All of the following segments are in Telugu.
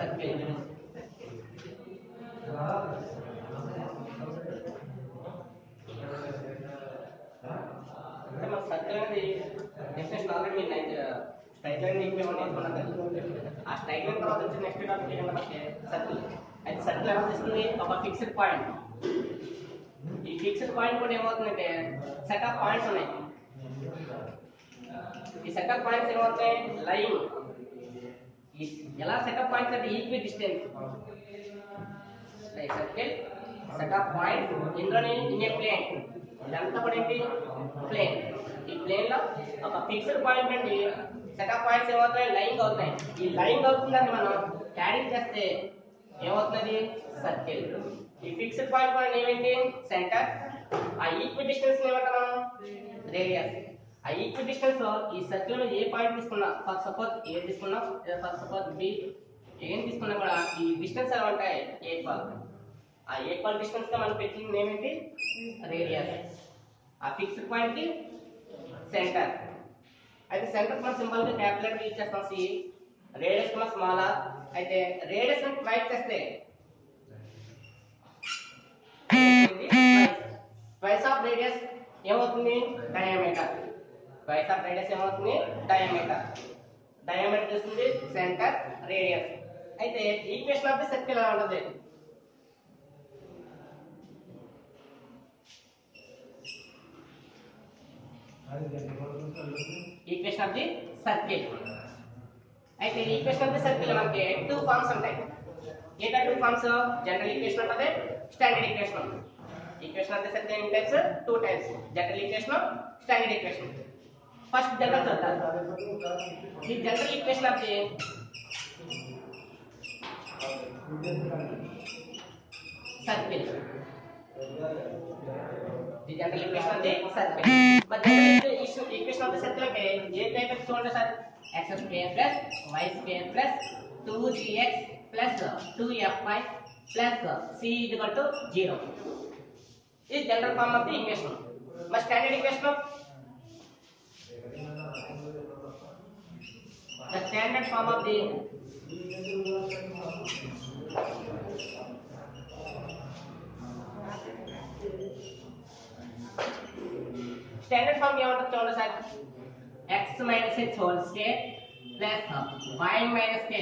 సర్కిల్. అంటే మన సర్కిల్ అనేది డెఫినేషన్ ఆల్రెడీ మీరు స్ట్రైట్ లైన్ ఈక్వేషన్ నేర్చుకున్నాం కదా. ఆ స్ట్రైట్ లైన్ తర్వాత వచ్చే నెక్స్ట్ టాపిక్ ఏంటంటే మనకి సర్కిల్. అయితే సర్కిల్ ఎలా తీసుకుంది? ఒక ఫిక్స్డ్ పాయింట్. ఈ ఫిక్స్డ్ పాయింట్ కూడా ఏమవుతుందంటే సెట్ ఆఫ్ పాయింట్స్ ఉన్నాయి. ఈ సెట్ ఆఫ్ పాయింట్స్ ఏమవుతాయి? లైన్. ఎలా సెట్ ఆఫ్ పాయింట్స్ అంటే equi distance. Like circle set of points ఇందులోని ఇన్ ఏ ప్లేన్. ఇదంతా కూడా ఏంటి? ప్లేన్. ఈ ప్లేన్ లో ఒక ఫిక్స్డ్ పాయింట్ నుండి సెట్ ఆఫ్ పాయింట్స్ ఏమవుతాయి? లైన్ అవుతాయి. ఈ లైన్ అవుతుందని మనం క్యారింగ్ చేస్తే ఏమవుతుంది? సర్కిల్. ఈ ఫిక్స్డ్ పాయింట్ కూడా ఏమేంటి? సెంటర్. ఆ ఈక్వి డిస్టెన్స్ ఏమంటాం మనం? రేడియస్. ఆ ఈక్వి డిస్టెన్స్ లో ఈ సర్కిల్ లో ఏ పాయింట్ తీసుకున్నా, ఫర్ సపోజ్ ఏ తీసుకున్నాం, ఫర్ సపోజ్ బి, ఏం తీసుకున్నా కూడా ఈ డిస్టెన్స్ ఎలా ఉంటాయి? ఈక్వల్. ఆ ఈక్వల్ డిస్టెన్స్ గా మనం పెట్టిన ఏమేంటి? రేడియస్. ఆ ఫిక్స్డ్ పాయింట్ కి సెంటర్. అయితే సెంటర్ మన సింబల్ కి క్యాపిటల్ యూజ్ చేస్తాం. సి. రేడియస్ మన స్మాల్. అయితే రేడియస్ ని ట్వైస్ చేస్తే ట్వైస్ ఆఫ్ రేడియస్ ఏమవుతుంది? డయామీటర్. ట్వైస్ ఆఫ్ రేడియస్ ఏమవుతుంది? డయామీటర్. డయామీటర్ చేస్తుంది సెంటర్, రేడియస్. అయితే ఈక్వేషన్ ఆఫ్ ది సర్కిల్ ఎలా ఉంటుంది? Equation of the circle. అయితే ఈక్వేషన్ ఆఫ్ ది సర్కిల్ మనకి టూ ఫార్మ్స్ ఉంటాయి. ఏంటా టూ ఫార్మ్స్? జనరల్ ఈక్వేషన్ ఉంటుంది, స్టాండర్డ్ ఈక్వేషన్ ఉంటుంది. ఈక్వేషన్ ఆఫ్ ది సర్కిల్ ఎన్ని types? Two types. General equation, standard equation. First general చూద్దాం. ఈ general equation of the circle. The general equation of the circle. But general equation of the circle అంటే ఏ టైప్ ఆఫ్ చూడండి sir. x square plus y square plus 2gx plus 2fy plus c equal to 0. ఇది general form of the equation. మరి standard equation, the standard form of the standard form ఏమంటారు చూడండి sir. x minus h whole square plus y minus k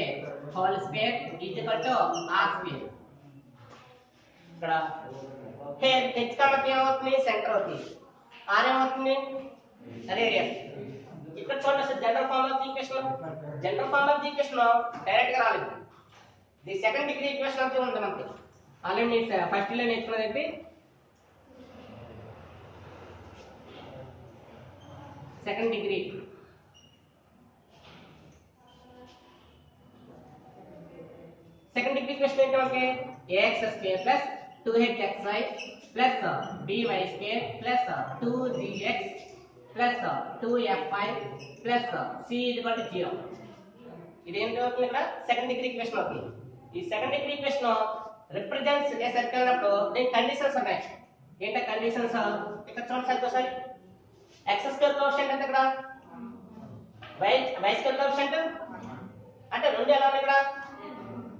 whole square is equal to r square. ఇక్కడ h కాబట్టి ఏమవుతుంది? సెంటర్ అవుతుంది. r ఏమవుతుంది? రేడియస్. ఇక్కడ చూడండి sir general form of the equation. General form of the equation direct గా రాలేదు. The second degree equation of the ఉంది మనకి. ఆల్రెడీ ఫస్ట్ లో నేర్చుకున్నది second degree. Second degree equation ఏంటి మనకి? ax square plus 2hxy plus by square plus 2gx plus 2fy plus c equal to 0. ఇది ఏంటి అవుతుంది? ఇక్కడ సెకండ్ డిగ్రీ ఈక్వేషన్ అవుతుంది. ఈ second degree equation represents a circle అన్నప్పుడు దీని కండిషన్స్ ఉన్నాయి. ఏంటో కండిషన్స్? ఇక్కడ చూడండి సార్ ఒకసారి. x స్క్వేర్ కోఎఫిషియంట్ ఎంత? ఇక్కడ y స్క్వేర్ కోఎఫిషియంట్ అంటే రెండు ఎలా ఉన్నాయి? ఇక్కడ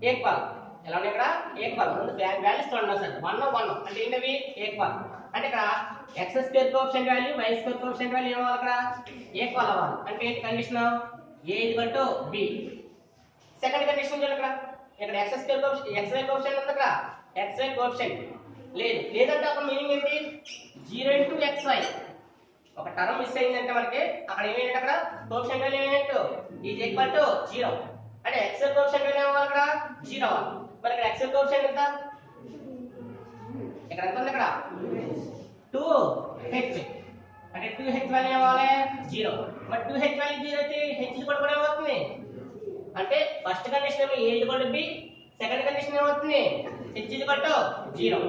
ఈక్వల్. ఎలా ఉన్నాయి? ఇక్కడ ఈక్వల్. రెండు వాల్యూస్ చూడండి సార్. 1 1 అంటే ఏంటవి? ఈక్వల్. అంటే ఇక్కడ x square coefficient value y square coefficient value ఏమవ్వాలి? ఇక్కడ ఈక్వల్ అవ్వాలి. అంటే ఏంటి condition? a equal to b. Second condition చూడండి. ఇక్కడ x square coefficient xy coefficient ఉంది. ఇక్కడ xy కోఎఫిషియంట్ లేదు. లేదంటే అక్కడ మీనింగ్ ఏంటి? 0 * xy. ఒక టర్మ్ మిస్ అయిందంటే మనకి అక్కడ ఏమైంది? అక్కడ కోఎఫిషియంట్ వాల్యూ ఏమైనట్టు ఈజ్ ఈక్వల్ టు 0. అంటే x కోఎఫిషియంట్ వాల్యూ ఏమవ్వాలి? ఇక్కడ 0 అవ్వాలి. మరి ఇక్కడ x కోఎఫిషియంట్ ఎంత? ఇక్కడ ఎంత ఉంది? ఇక్కడ 2h. అంటే 2h వాల్యూ ఏమవ్వాలి? 0. మరి 2h వాల్యూ 0 అయితే h కూడా ఏమవుతుంది? అంటే ఫస్ట్ కండిషన్ ఏమో a equal to b, second condition ఏమవుతుంది? h equal to 0.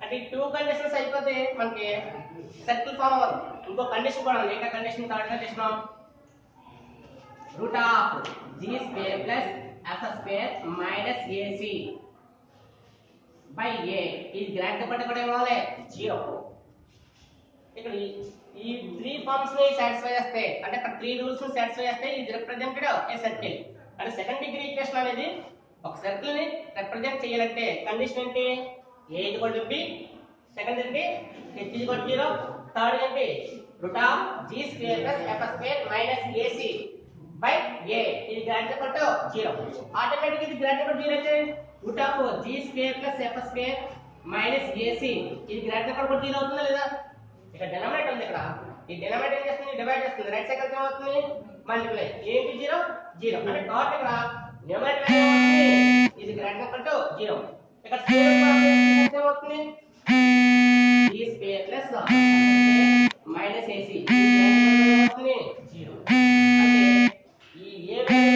అంటే ఈ టూ కండిషన్స్ అయిపోతే మనకి సర్కిల్ ఫామ్ అవ్వదు. ఇంకో కండిషన్ కూడా ఉంది. ఏంటో condition? Third condition √g square plus f square minus ac by a ఇది గ్రాంట్ పట్ట కూడా ఏమవ్వాలి? 0. ఇక్కడ ఈ త్రీ ఫార్మ్స్ ని సాటిస్ఫై చేస్తే, అంటే అక్కడ త్రీ రూల్స్ ని సాటిస్ఫై చేస్తే ఇది రిప్రజెంటెడ్ ఏ సర్కిల్. అంటే సెకండ్ డిగ్రీ ఈక్వేషన్ అనేది ఒక సర్కిల్ ని రిప్రజెంట్ చేయాలంటే కండిషన్ ఏంటి? a = b, సెకండ్ ఏంటి h = 0, థర్డ్ ఏంటి √g² + f² - ac by a. ఇది గ్రేటర్ దెన్ 0. ఆటోమేటిక్ ఇది గ్రేటర్ దెన్ 0 అయితే √g² + f² - ac ఇది గ్రేటర్ దెన్ 0 అవుతుందా లేదా? ఇక్కడ డినామినేటర్ ఉంది, ఇక్కడ ఈ డినామినేటర్ ఏం చేస్తుంది? డివైడ్ చేస్తుంది. రైట్ సైడ్ కలిపితే ఏమవుతుంది? మల్టిప్లై. ఏంటి 0 0 అంటే టోటల్ ఇక్కడ న్యూమరేటర్ ఏమవుతుంది? ఇది గ్రేటర్ దెన్ 0. ఇక్కడ స్క్వేర్ రూట్ ఏమవుతుంది? g² + f² - ac ఇది గ్రేటర్ దెన్ ఏమవుతుంది? 0. అంటే ఈ ఏ వాల్యూ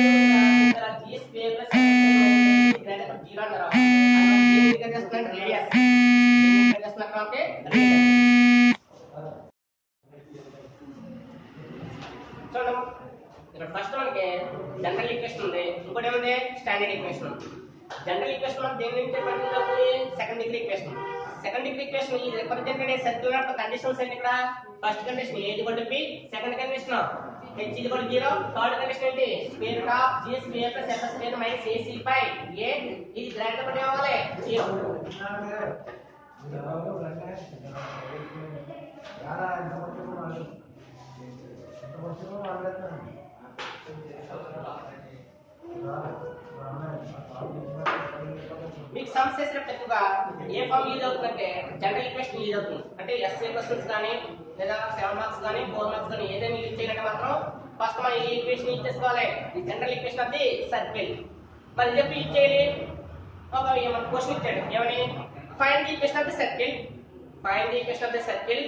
ఇక్కడ g² + f² - గ్రేటర్ దెన్ 0 అన్నారు. మనం దీన్ని ఇక్కడ చేస్తున్నాం రేడియస్. దీన్ని ఇక్కడ చేస్తున్నాం అంటే రేడియస్. చూడండి, ఇక్కడ ఫస్ట్ మనకి జనరల్ ఈక్వేషన్ ఉంది, ఇంకోటి ఏముంది? Standard equation. జనరల్ ఈక్వేషన్ మనం దేని నుంచి రిప్రజెంట్ అవుతుంది? Second degree equation. Second degree equation ఈ రిప్రజెంటెడ్ సర్కిల్ యొక్క కండిషన్స్ ఏంటి? ఇక్కడ first condition a = b, second condition h = 0, third condition ఏంటి? √g² + f² - ac by a. ఇది గ్రేటర్ దెన్ అవ్వాలి 0. మీకు సమ్స్ చేసినప్పుడు ఎక్కువగా ఏ ఫామ్ యూజ్ అవుతుందంటే జనరల్ ఈక్వేషన్ యూజ్ అవుతుంది. అంటే ఎస్ఏ క్వశ్చన్స్ కానీ లేదా 7 మార్క్స్ కానీ 4 మార్క్స్ కానీ ఏదైనా యూజ్ చేయాలంటే మాత్రం ఫస్ట్ మనం ఈ ఈక్వేషన్ యూజ్ చేసుకోవాలి. ఈ జనరల్ ఈక్వేషన్ అది సర్కిల్. మరి చెప్పి యూజ్ చేయాలి. ఒక క్వశ్చన్ ఇచ్చాడు, ఏమని? Find the equation of the circle, find the equation of the circle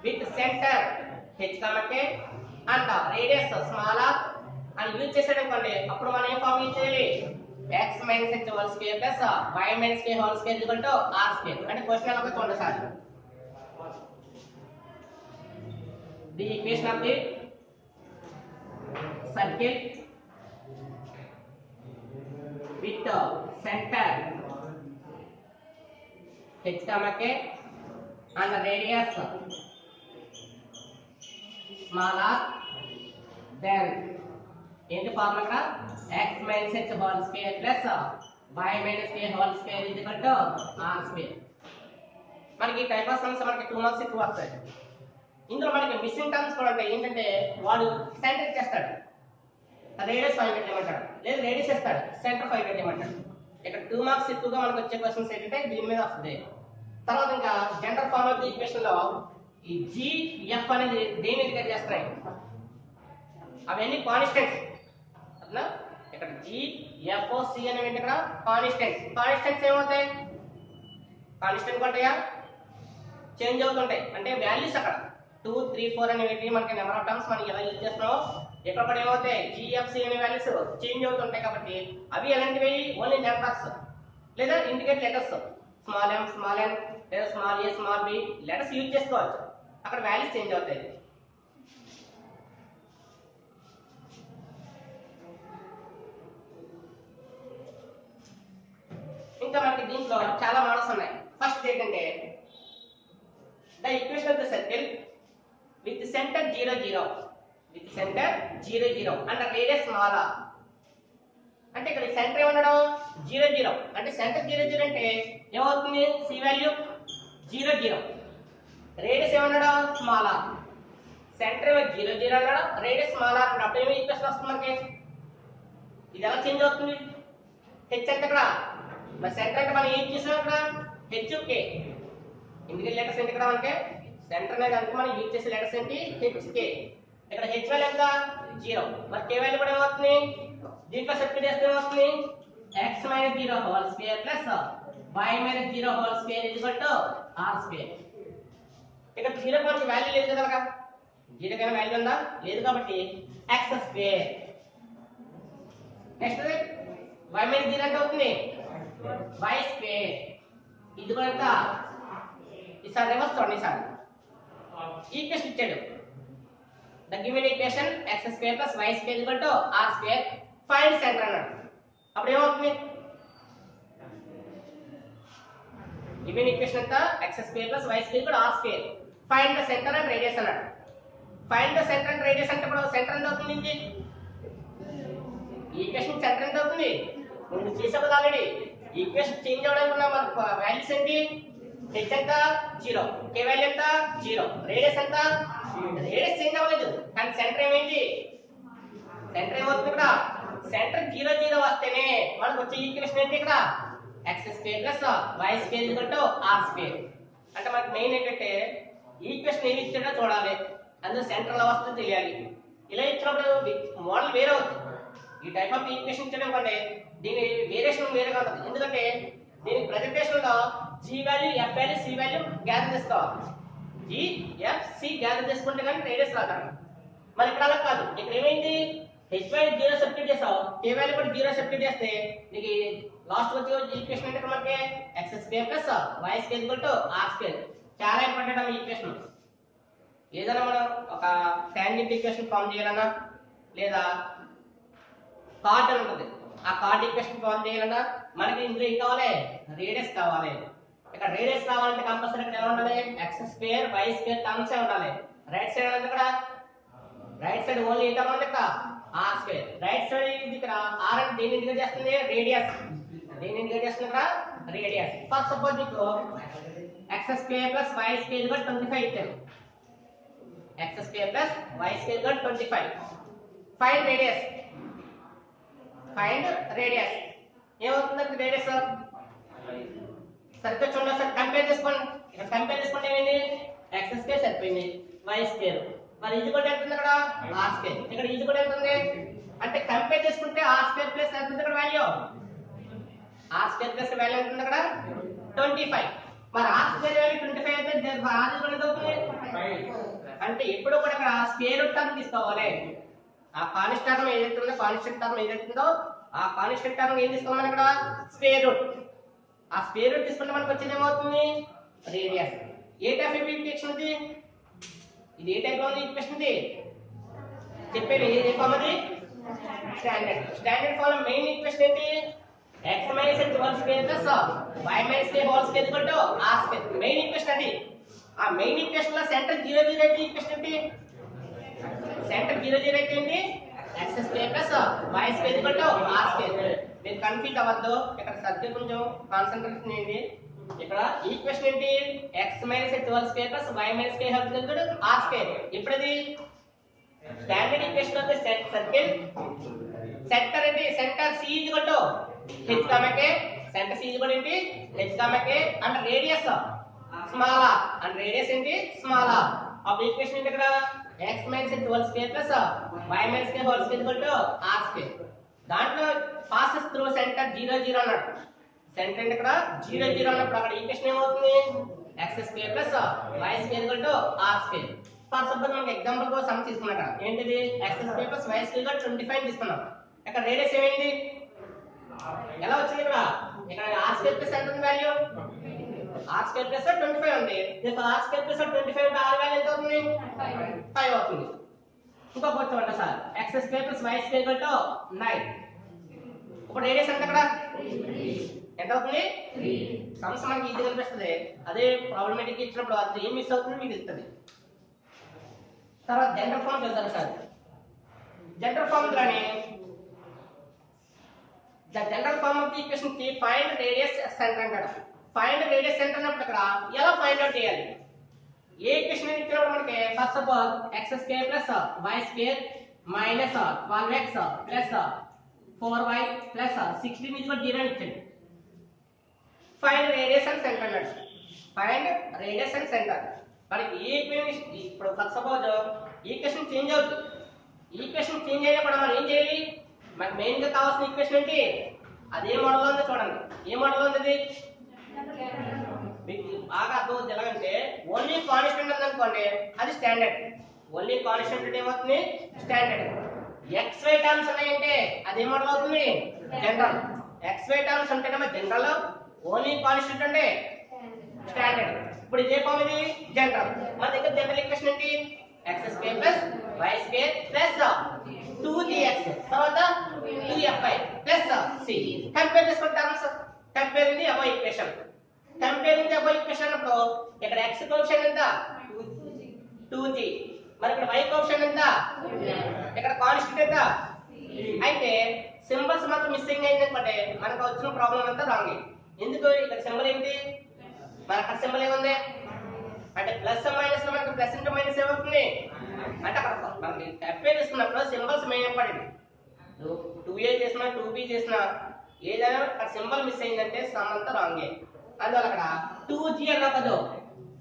with centre h, k and radius small r అని యూజ్ చేసాడు అనుకోండి, అప్పుడు మనం ఏ ఫామ్ యూజ్ చేయాలి? x - h² + y - k² r². అంటే క్వశ్చన్ ఎలా చూడండి sir. The equation of the circle with centre h, k and radius small r, then ఏంటి formula? x - h² + y - k² r². మనకి ఈ టైప్ ఆఫ్ సమ్స్ మనకి 2 మార్క్స్ ఎక్కువ వస్తాయి. ఇందులో మనకి మిస్సింగ్ టర్మ్స్ కూడా ఉంటాయి. ఏంటంటే వాడు సెంటర్ ఇచ్చేస్తాడు, రేడియస్ 5 పెట్టేయమంటాడు, లేదా రేడియస్ ఇస్తాడు, సెంటర్ 5 పెట్టేయమంటాడు. ఇక్కడ 2 మార్క్స్ ఎక్కువగా మనకు వచ్చే క్వశ్చన్స్ ఏంటంటే దీని మీద వస్తుంది. తర్వాత ఇంకా general form of the equation లో ఈ g f అనేది దేని ఇండికేట్ చేస్తున్నాయి? అవన్నీ కాన్స్టెంట్స్. అట్లా ఇక్కడ g f o c అనేవి ఇక్కడ కాన్స్టెంట్స్. కాన్స్టెంట్స్ ఏమవుతాయి? కాన్స్టెంట్ ఉంటాయా? చేంజ్ అవుతుంటాయి. అంటే వాల్యూస్ అక్కడ 2 3 4 అనేవి మనకి నెంబర్ ఆఫ్ టర్మ్స్ మనం ఎలా యూజ్ చేస్తున్నామో ఇక్కడ కూడా ఏమవుతాయి? g f c అనే వాల్యూస్ చేంజ్ అవుతుంటాయి. కాబట్టి అవి ఎలాంటివి? ఓన్లీ నెంబర్స్ లేదా indicate letters, small m small n లేదా small a small b letters use చేసుకోవచ్చు. అక్కడ వాల్యూస్ చేంజ్ అవుతాయి. ఇంకా మనకి దీంట్లో చాలా మోడల్స్ ఉన్నాయి. ఫస్ట్ ఏంటంటే the equation of the circle with centre 0 0, with centre 0 0 and radius small r. అంటే ఇక్కడ సెంటర్ ఏమన్నాడు? 0 0. అంటే సెంటర్ 0 0 అంటే ఏమవుతుంది? c value 0 0. రేడియస్ ఏమన్నాడు? Small r. సెంటర్ ఏమో 0 0 అన్నాడు, రేడియస్ స్మాల్ r అన్నాడు. అప్పుడు ఏమో ఈక్వేషన్ వస్తుంది మనకి. ఇది ఎలా చేంజ్ అవుతుంది? h అంటే ఇక్కడ మరి సెంటర్ అంటే మనం ఏం చేసాం? ఇక్కడ h k. ఇండికేట్ లెటర్స్ ఏంటి ఇక్కడ మనకి? సెంటర్ అనేది అంటే మనం యూజ్ చేసే లెటర్స్ ఏంటి? h k. ఇక్కడ h వాల్యూ ఎంత? 0. మరి k వాల్యూ కూడా ఏమవుతుంది? దీంట్లో సబ్స్టిట్యూట్ చేస్తే ఏమవుతుంది? x - 0² + y - 0² r². ఇక్కడ 0 మనకి వాల్యూ లేదు కదా, 0 కైనా వాల్యూ ఉందా? లేదు. కాబట్టి x². నెక్స్ట్ y - 0 అంటే అవుతుంది y². ఇది కూడా ఎంత? ఈసారి రివర్స్ చూడండి. ఈసారి ఈక్వేషన్ ఇచ్చాడు. The given equation x² + y² r². Find centre అన్నాడు. అప్పుడు ఏమవుతుంది? గివెన్ ఈక్వేషన్ ఎంత? x² + y² r². Find the centre and radius అన్నాడు. Find the centre and radius అంటే ఇప్పుడు సెంటర్ ఎంత అవుతుంది? ఈక్వేషన్ సెంటర్ ఎంత అవుతుంది ముందు చేసాం కదా ఆల్రెడీ ఈక్వేషన్ చేంజ్ అవడానికి ఉన్న మన వాల్యూస్ ఏంటి h ఎంత 0 k వాల్యూ ఎంత 0 రేడియస్ ఎంత రేడియస్ చేంజ్ అవ్వలేదు కానీ సెంటర్ ఏమైంది సెంటర్ ఏమవుతుంది ఇక్కడ సెంటర్ 0 0 వస్తేనే మనకు వచ్చే ఈక్వేషన్ ఏంటి ఇక్కడ x² + y² r². అంటే మనకి మెయిన్ ఏంటంటే ఈక్వేషన్ ఏమి ఇచ్చాడో చూడాలి అందులో సెంటర్ ఎలా వస్తుందో తెలియాలి. ఇలా ఇచ్చినప్పుడు మోడల్ వేరే అవుతుంది. ఈ టైప్ ఆఫ్ ఈక్వేషన్ ఇచ్చడం కంటే దీని వేరియేషన్ వేరేగా ఉంటుంది. ఎందుకంటే దీని ప్రెజెంటేషన్ లో g value f value c value gather చేసుకోవాలి. g f c గ్యాదర్ చేసుకుంటే కానీ రేడియస్ రాదు. మరి ఇక్కడ అలా కాదు. ఇక్కడ ఏమైంది h వాల్యూ 0 సబ్స్టిట్యూట్ చేసావు k వాల్యూ కూడా 0 సబ్స్టిట్యూట్ చేస్తే నీకు లాస్ట్ వచ్చే ఈక్వేషన్ అంటే మనకి x² + y² r². చాలా ఇంపార్టెంట్ ఆ ఈక్వేషన్. ఏదైనా మనం ఒక టాంజెంట్ ఈక్వేషన్ ఫార్మ్ చేయాలన్నా లేదా కార్డ్ అని ఉంటుంది ఆ కార్డ్ ఈక్వేషన్ ఫార్మ్ చేయాలన్నా మనకి ఇందులో ఏం కావాలి రేడియస్ కావాలి. ఇక్కడ రేడియస్ కావాలంటే కంపల్సరీ ఇక్కడ ఎలా ఉండాలి x² y² టర్మ్స్ ఏ ఉండాలి. రైట్ సైడ్ అంటే ఇక్కడ రైట్ సైడ్ ఓన్లీ ఏ టర్మ్ ఉంది ఇక్కడ r². రైట్ సైడ్ ఇది ఇక్కడ r అంటే దేన్ని ఇండికేట్ చేస్తుంది రేడియస్. దేన్ని ఇండికేట్ చేస్తుంది ఇక్కడ రేడియస్. ఫస్ట్ సపోజ్ మీకు x² + y² 25 ఇచ్చారు. x² + y² 25. Find radius. Find radius ఏమవుతుంది రేడియస్ సరిగ్గా చూడండి ఒకసారి కంపేర్ చేసుకోండి. ఇక్కడ కంపేర్ చేసుకుంటే ఏమైంది x² సరిపోయింది y². మరి ఇది కూడా ఎంత ఉంది అక్కడ r². ఇక్కడ ఇది కూడా ఎంత ఉంది అంటే కంపేర్ చేసుకుంటే r² + ఎంత ఉంది ఇక్కడ వాల్యూ r² + వాల్యూ ఎంత ఉంది అక్కడ 25. మరి r² వాల్యూ 25 అయితే r కూడా ఎంత అవుతుంది 5. అంటే ఎప్పుడు కూడా ఇక్కడ స్క్వేర్ రూట్ టర్మ్ తీసుకోవాలి. ఆ కాన్స్టెంట్ టర్మ్ ఏదైతే ఉందో కాన్స్టెంట్ టర్మ్ ఏదైతే ఉందో ఆ కాన్స్టెంట్ టర్మ్ ఏం తీసుకోవాలి ఇక్కడ స్క్వేర్ రూట్. ఆ స్క్వేర్ రూట్ తీసుకుంటే మనకు వచ్చేది ఏమవుతుంది రేడియస్. ఏ టైప్ ఆఫ్ ఈక్వేషన్ ఇది ఇది ఏ టైప్ లో ఉంది ఈక్వేషన్ ఇది చెప్పేది ఏ ఫార్మ్ అది standard. Standard form main equation ఏంటి x - h² + y - k² r². Main equation అది. ఆ మెయిన్ ఈక్వేషన్ లో సెంటర్ 0 0 అయితే ఈక్వేషన్ ఏంటి సెంటర్ 0 0 అయితే ఏంటి x² + y² r². మీరు కన్ఫ్యూజ్ అవ్వద్దు. ఇక్కడ సబ్జెక్ట్ కొంచెం కాన్సంట్రేషన్ చేయండి. ఇక్కడ ఈక్వేషన్ ఏంటి x - h² + y - k² r². ఇప్పుడు ఇది standard equation of the circle. Centre ఏంటి centre c h, k. Centre c ఏంటి h, k and radius small r and radius ఏంటి స్మాల్ r. ఆ ఈక్వేషన్ ఏంటి ఇక్కడ x - h² + y - k² r². దాంట్లో పాసెస్ త్రూ సెంటర్ 0 0 అన్నాడు. సెంటర్ ఇక్కడ 0 0 అన్నప్పుడు అక్కడ ఈక్వేషన్ ఏమవుతుంది x² + y² r². For suppose మనకి ఎగ్జాంపుల్ గా సమ్ తీసుకున్నాక ఏంటిది x² + y² 25 తీసుకున్నాం. ఇక్కడ రేడియస్ ఏమైంది ఎలా వచ్చింది ఇక్కడ ఇక్కడ r² ఎంత ఉంది వాల్యూ r² + 25 ఉంది. ఇక్కడ r² + 25 అంటే r వాల్యూ ఎంత అవుతుంది 5 అవుతుంది. ఇంకో క్వశ్చన్ అంటే సార్ x² + y² 9. ఇప్పుడు రేడియస్ ఎంత అక్కడ ఎంత అవుతుంది 3. సమ్స్ మనకి ఈజీగా అనిపిస్తుంది. అదే ప్రాబ్లమేటిక్ ఇచ్చినప్పుడు అది ఏం మిస్ అవుతుందో మీకు తెలుస్తుంది. తర్వాత జనరల్ ఫార్మ్ చూద్దాం సార్. జనరల్ ఫార్మ్ లోనే the general form of the equation కి find radius center అంటాడు. ఫైండ్ రేడియస్ సెంటర్ అన్నప్పుడు ఇక్కడ ఎలా ఫైండ్ అవుట్ చేయాలి ఏ ఈక్వేషన్ ఇచ్చినప్పుడు మనకి first of all x² + y² - 12x + 4y + 16 = 0 అని ఇచ్చాడు. ఫైండ్ రేడియస్ అండ్ సెంటర్ అన్నాడు. Find radius and centre. మరి ఈ ఈక్వేషన్ ఇప్పుడు first of all equation change అవుతుంది. ఈక్వేషన్ చేంజ్ అయినప్పుడు మనం ఏం చేయాలి మనకి మెయిన్ గా కావాల్సిన ఈక్వేషన్ ఏంటి అదే మోడల్ ఉంది చూడండి. ఏ మోడల్ ఉంది అది మీకు బాగా అర్థం అవుతుంది. ఎలాగంటే ఓన్లీ కాన్స్టెంట్ ఉందనుకోండి అది స్టాండర్డ్. ఓన్లీ కాన్స్టెంట్ అంటే ఏమవుతుంది స్టాండర్డ్. xy టర్మ్స్ ఉన్నాయంటే అది ఏ మోడల్ అవుతుంది జనరల్. xy టర్మ్స్ ఉంటేనేమో జనరల్. ఓన్లీ కాన్స్టెంట్ అంటే స్టాండర్డ్. ఇప్పుడు ఇదే ఫామ్ ఇది జనరల్. మన దగ్గర జనరల్ ఈక్వేషన్ ఏంటి x² + y² + 2gx తర్వాత 2fy + c. కంపేర్ చేసుకుంటే terms comparing the above equation. Comparing the above equation అన్నప్పుడు ఇక్కడ x కోఎఫిషియంట్ ఎంత 2g. మరి ఇక్కడ y కోఎఫిషియంట్ ఎంత ఇక్కడ కాన్స్టెంట్ ఎంత అయితే సింబల్స్ మాత్రం మిస్సింగ్ అయింది అనుకోండి మనకు వచ్చిన ప్రాబ్లం అంతా రాంగ్. ఎందుకు ఇక్కడ సింబల్ ఏంటి, మన అక్కడ సింబల్ ఏముంది అంటే ప్లస్ మైనస్ లో మనకి ప్లస్ ఇంటూ మైనస్ ఏమవుతుంది అంటే అక్కడ మనకి ఎఫ్ఏ తీసుకున్నప్పుడు సింబల్స్ మెయిన్ ఇంపార్టెంట్. 2a చేసినా 2b చేసినా ఏదైనా అక్కడ సింబల్ మిస్ అయిందంటే సమ్ అంతా రాంగే. అందువల్ల అక్కడ 2g అన్నా కదా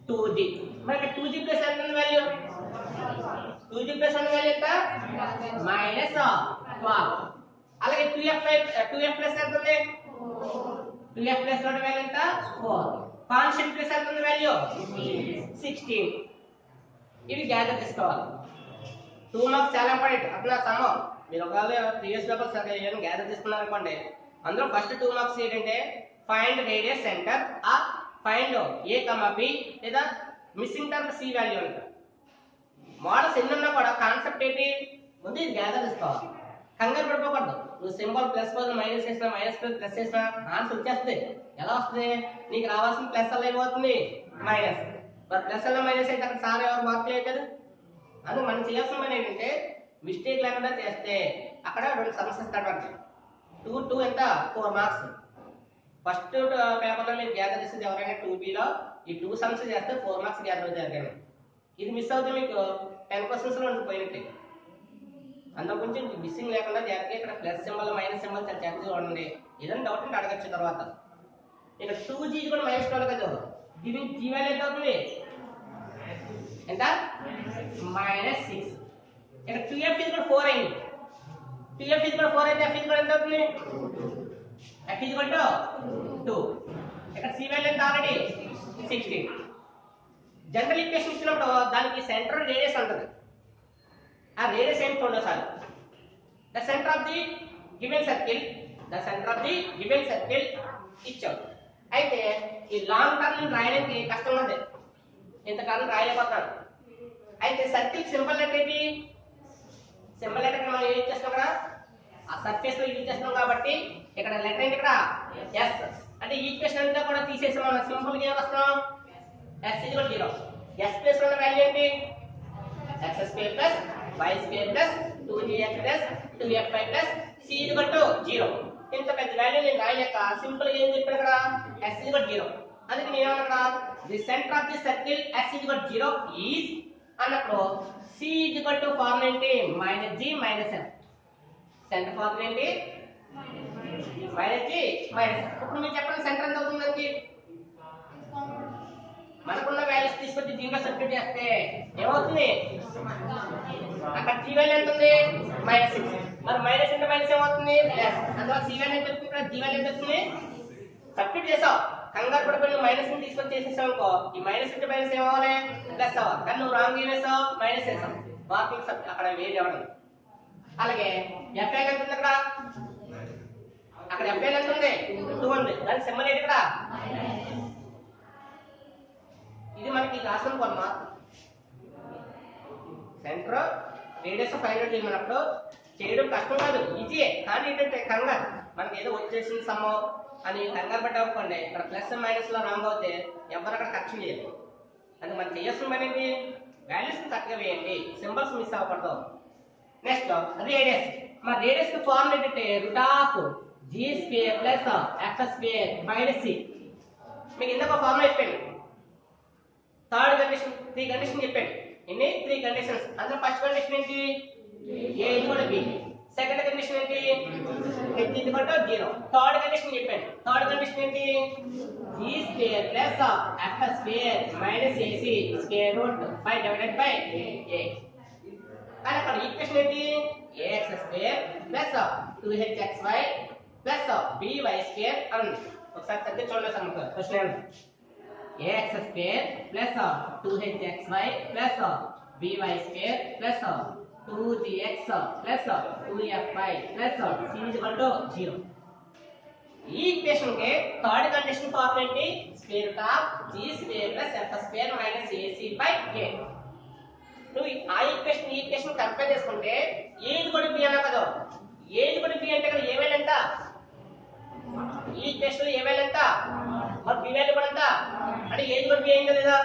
2g మనకి 2g ప్లస్ ఎంత వాల్యూ 2g ప్లస్ అన్న వాల్యూ ఎంత -12. అలాగే 2f ప్లస్ ఎంత ఉంది 2f ప్లస్ వాల్యూ ఎంత 4. కాన్స్టెంట్ ప్లస్ ఎంత ఉంది వాల్యూ 16. ఇవి గ్యాదర్ చేసుకోవాలి. 2 మార్క్స్ చాలా ఇంపార్టెంట్. అట్లా సమ్ మీరు ఒకవేళ ప్రీవియస్ పేపర్స్ ఏమైనా గ్యాదర్ చేసుకున్నారు అనుకోండి అందులో ఫస్ట్ 2 మార్క్స్ ఏంటంటే find radius centre or find a, b లేదా మిస్సింగ్ టర్మ్ c వాల్యూ అంట. మోడల్స్ ఎన్ని ఉన్నా కూడా కాన్సెప్ట్ ఏంటి ముందు ఇది గ్యాదర్ చేసుకోవాలి. కంగారు పడిపోకూడదు. నువ్వు సింబల్ ప్లస్ బదులు మైనస్ చేసినా మైనస్ ప్లస్ చేసినా ఆన్సర్ వచ్చేస్తుంది. ఎలా వస్తుంది నీకు రావాల్సిన ప్లస్ అలా ఏమవుతుంది మైనస్. మరి ప్లస్ అలా మైనస్ అయితే అక్కడ సార్ ఎవరు మార్క్ లేదు కదా. అందుకు మనం చేయాల్సిన పని ఏంటంటే మిస్టేక్ లేకుండా చేస్తే అక్కడ 2 సమ్స్ ఇస్తాడు. 2 ఎంత 4 మార్క్స్. ఫస్ట్ పేపర్లో మీరు గ్యాదర్ చేసేది ఎవరైనా 2b లో ఈ 2 సమ్స్ చేస్తే 4 మార్క్స్ గ్యాదర్ అవుతాయి. ఇది మిస్ అవుతే మీకు 10 క్వశ్చన్స్ లో ఉండిపోయినట్టే. అందులో కొంచెం మిస్సింగ్ లేకుండా జాగ్రత్తగా ఇక్కడ ప్లస్ సింబల్ మైనస్ సింబల్ చాలా జాగ్రత్తగా ఉండండి. ఏదైనా డౌట్ ఉంటే అడగచ్చు తర్వాత. ఇక్కడ 2g కూడా -12 కదా. దీనికి g వాల్యూ ఎంత అవుతుంది ఎంత -6. ఇక్కడ 2f ఇది కూడా 4 అయింది. 2f ఇది కూడా 4 అయితే f ఇది కూడా ఎంత అవుతుంది f ఇది కూడా 2. ఇక్కడ c వాల్యూ ఎంత ఆల్రెడీ 16. జనరల్ ఈక్వేషన్ ఇచ్చినప్పుడు దానికి సెంటర్ రేడియస్ ఉంటుంది. ఆ రేడియస్ ఏంటి చూడండి sir. The centre of the given circle ఇచ్చాం. అయితే ఈ లాంగ్ టర్మ్ రాయడానికి కష్టంగా ఉంది. ఇంతకాలం రాయలేకపోతాను. అయితే సర్కిల్ సింబల్ లెటర్ ఏంటి సింబల్ లెటర్ మనం యూజ్ చేస్తాం కదా ఆ సర్ఫేస్ లో యూజ్ చేస్తాం కాబట్టి ఇక్కడ లెటర్ ఏంటి ఇక్కడ s అంటే ఈక్వేషన్ అంతా కూడా తీసేసి మనం సింపుల్ గా వస్తాం s 0. s ప్లేస్ లో ఉన్న వాల్యూ ఏంటి x² + y² + 2gx + 2fy + c 0. ఇంత పెద్ద వాల్యూ నేను రాయలేక సింపుల్ గా ఏం చెప్పాను ఇక్కడ s 0. అందుకే నేను ఏమన్నా the centre of the circle s 0 is అన్నప్పుడు c ఫార్ములా ఏంటి -g - f. సెంటర్ ఫార్ములా ఏంటి -g - f. ఇప్పుడు మీరు చెప్పండి సెంటర్ ఎంత అవుతుంది దానికి మనకున్న వాల్యూస్ తీసుకొచ్చి దీంట్లో సబ్స్టిట్యూట్ చేస్తే ఏమవుతుంది అక్కడ g వాల్యూ ఎంత ఉంది -6. మరి మైనస్ అంటే మైనస్ ఏమవుతుంది ప్లస్. అందువల్ల c వాల్యూ ఎంత వస్తుంది ఇక్కడ g వాల్యూ ఎంత వస్తుంది సబ్స్టిట్యూట్ చేసావు. కంగారు పడిపోయి మైనస్ ని తీసుకొని చేసేసావు అనుకో ఈ మైనస్ అంటే మైనస్ ఏమవ్వాలి ప్లస్ అవ్వాలి. కానీ నువ్వు రాంగ్ ఏం వేసావు మైనస్ వేసావు. మార్కింగ్ అక్కడ వేడి అవ్వడం. అలాగే f ఎంత ఉంది అక్కడ f ఎంత ఉంది 2 ఉంది. దాని సింబల్ ఏంటి ఇక్కడ ఇది మనకి రాసిన కొన్న సెంటర్ రేడియస్ ఫైండ్ అవుట్ చేయమన్నప్పుడు చేయడం కష్టం కాదు ఈజీయే. కానీ ఏంటంటే కంగారు మనకి ఏదో వచ్చేసింది సమ్ అని కంగారు పడ్డామనుకోండి ఇక్కడ ప్లస్ మైనస్ లో రాంగ్ అవుతే ఎవరు అక్కడ కరెక్షన్ చేయరు. అది మనం చేయాల్సిన పని ఏంటి వాల్యూస్ కరెక్ట్గా వేయండి సింబల్స్ మిస్ అవ్వకూడదు. Next radius. మరి రేడియస్ కి ఫార్ములా ఏంటంటే √g² + f² - c. మీకు ఇందాక ఫార్ములా చెప్పాను. థర్డ్ కండిషన్ 3 కండిషన్ చెప్పాను. ఇన్ని 3 కండిషన్స్. అందులో ఫస్ట్ కండిషన్ ఏంటి a = b. సెకండ్ కండిషన్ ఏంటి h = 0. థర్డ్ కండిషన్ చెప్పాను. థర్డ్ కండిషన్ ఏంటి g² + f² - ac √5 / a. కానీ అక్కడ ఈక్వేషన్ ఏంటి ax² + 2hxy + by² అని. ఒకసారి చదివి చూడండి sir question ax² + 2hxy + by² + 2gx + 2fy + c 0. ఈ ఈక్వేషన్ కి థర్డ్ కండిషన్ ఫార్ములా ఏంటి √g² + f² - ac/a. నువ్వు ఆ ఈక్వేషన్ కంపేర్ చేసుకుంటే ఏది కూడా b అన్నా కదా. ఏది కూడా b అంటే ఇక్కడ ఏ వాల్యూ ఎంత ఈ ఈక్వేషన్ లో ఏ వాల్యూ ఎంత మరి b వాల్యూ కూడా ఎంత అంటే ఏది కూడా b అయిందా లేదా.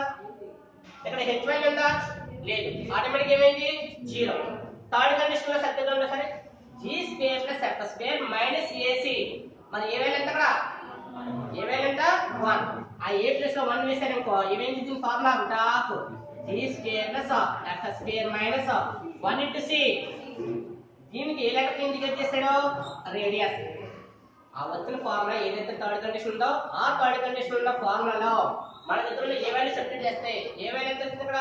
ఇక్కడ h వాల్యూ ఎంత లేదు. ఆటోమేటిక్ ఏమైంది 0. థర్డ్ కండిషన్ లో సత్యంగా ఉన్నా సరే g square plus f square minus ac. మరి ఏ వాల్యూ ఎంత? అక్కడ ఏ వాల్యూ ఎంత? 1. ఆ a ప్లస్ లో 1 వేసారు అనుకో ఏమైంది? దీని formula half g square plus f square minus 1 into c. దీనికి ఏ లెక్కకి ఇండికేట్ చేస్తాడో రేడియస్. ఆ వచ్చిన ఫార్ములా ఏదైతే థర్డ్ కండిషన్ ఉందో ఆ థర్డ్ కండిషన్ ఉన్న ఫార్ములాలో మన దగ్గర ఏ వాల్యూ సబ్స్టిట్యూట్ చేస్తే ఏ వాల్యూ ఎంత వచ్చింది? ఇక్కడ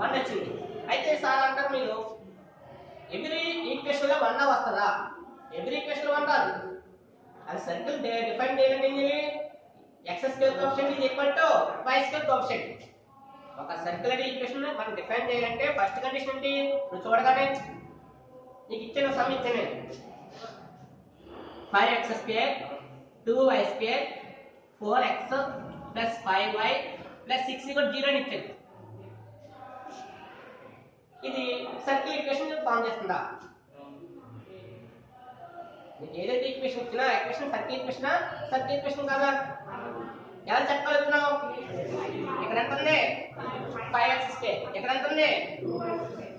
1 వచ్చింది. అయితే సార్ అంటారు మీరు ఎవ్రీ ఈక్వేషన్ లో 1 వస్తుందా? ఎవ్రీ ఈక్వేషన్ లో 1 రాదు. అది సర్కిల్ డిఫైన్ చేయాలంటే x square coefficient is equal to y square coefficient. ఒక సర్క్యులర్ ఈక్వేషన్ మనం డిఫైన్ చేయాలంటే ఫస్ట్ కండిషన్ ఏంటి? నువ్వు చూడగానే నీకు ఇచ్చిన సమ్ ఇచ్చాను 5x square 2y square 4x plus 5y plus 6 = 0 అని ఇచ్చాను. ఇది సర్కిల్ ఈక్వేషన్ ఫామ్ చేస్తుందా? నీకు ఏదైతే ఈక్వేషన్ ఇచ్చినా ఈక్వేషన్ సర్కిల్ ఈక్వేషన్ కాదా? ఎలా చెప్పగలుగుతున్నావు? ఇక్కడ ఎంత ఉంది? 5x square. ఇక్కడ ఎంత ఉంది?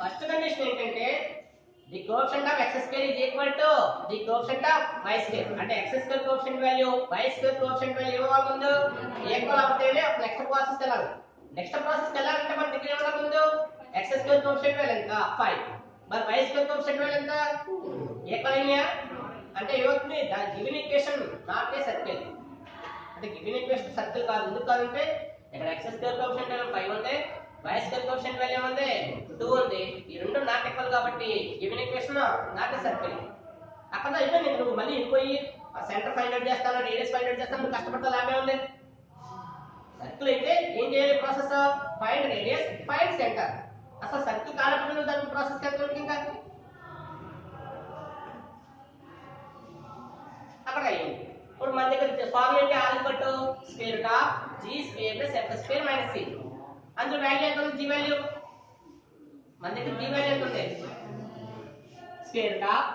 ఫస్ట్ కండిషన్ ఏంటంటే the coefficient of x square is equal to the coefficient of y square. అంటే x square coefficient value y square coefficient value ఏమవ్వాలి? ముందు ఈక్వల్ అవుతేనే నెక్స్ట్ ప్రాసెస్ వెళ్ళాలి. నెక్స్ట్ ప్రాసెస్ వెళ్ళాలంటే మన దగ్గర ఏమన్నా ముందు x square coefficient value ఎంత? 5. మరి y square coefficient value ఎంత? ఈక్వల్ అయినా అంటే ఏమవుతుంది? The given equation not a circle. అంటే గివెన్ ఈక్వేషన్ సర్కిల్ కాదు. ఎందుకు కాదంటే ఇక్కడ x square coefficient value 5 ఉంది, y square coefficient value ఉంది 2 ఉంది. ఈ రెండు నాట్ ఈక్వల్ కాబట్టి given equation not a circle. అక్కడ అయిపోయింది. నువ్వు మళ్ళీ వెళ్ళిపోయి ఆ సెంటర్ ఫైండ్ అవుట్ చేస్తాను, రేడియస్ ఫైండ్ అవుట్ చేస్తాను, నువ్వు కష్టపడతా లాభే ఉంది. సర్కిల్ అయితే ఏం చేయాలి? Process find radius find centre. అసలు సర్కిల్ కానప్పుడు నువ్వు దాని ప్రాసెస్ చేస్తావు ఇంకా అక్కడ అయ్యింది. ఇప్పుడు మన దగ్గర ఫార్ములా ఏంటి? r = square root of g square plus f square minus c. అందులో వాల్యూ ఎంత ఉంది? g value. మన దగ్గర g వాల్యూ ఎంత ఉంది? Square root of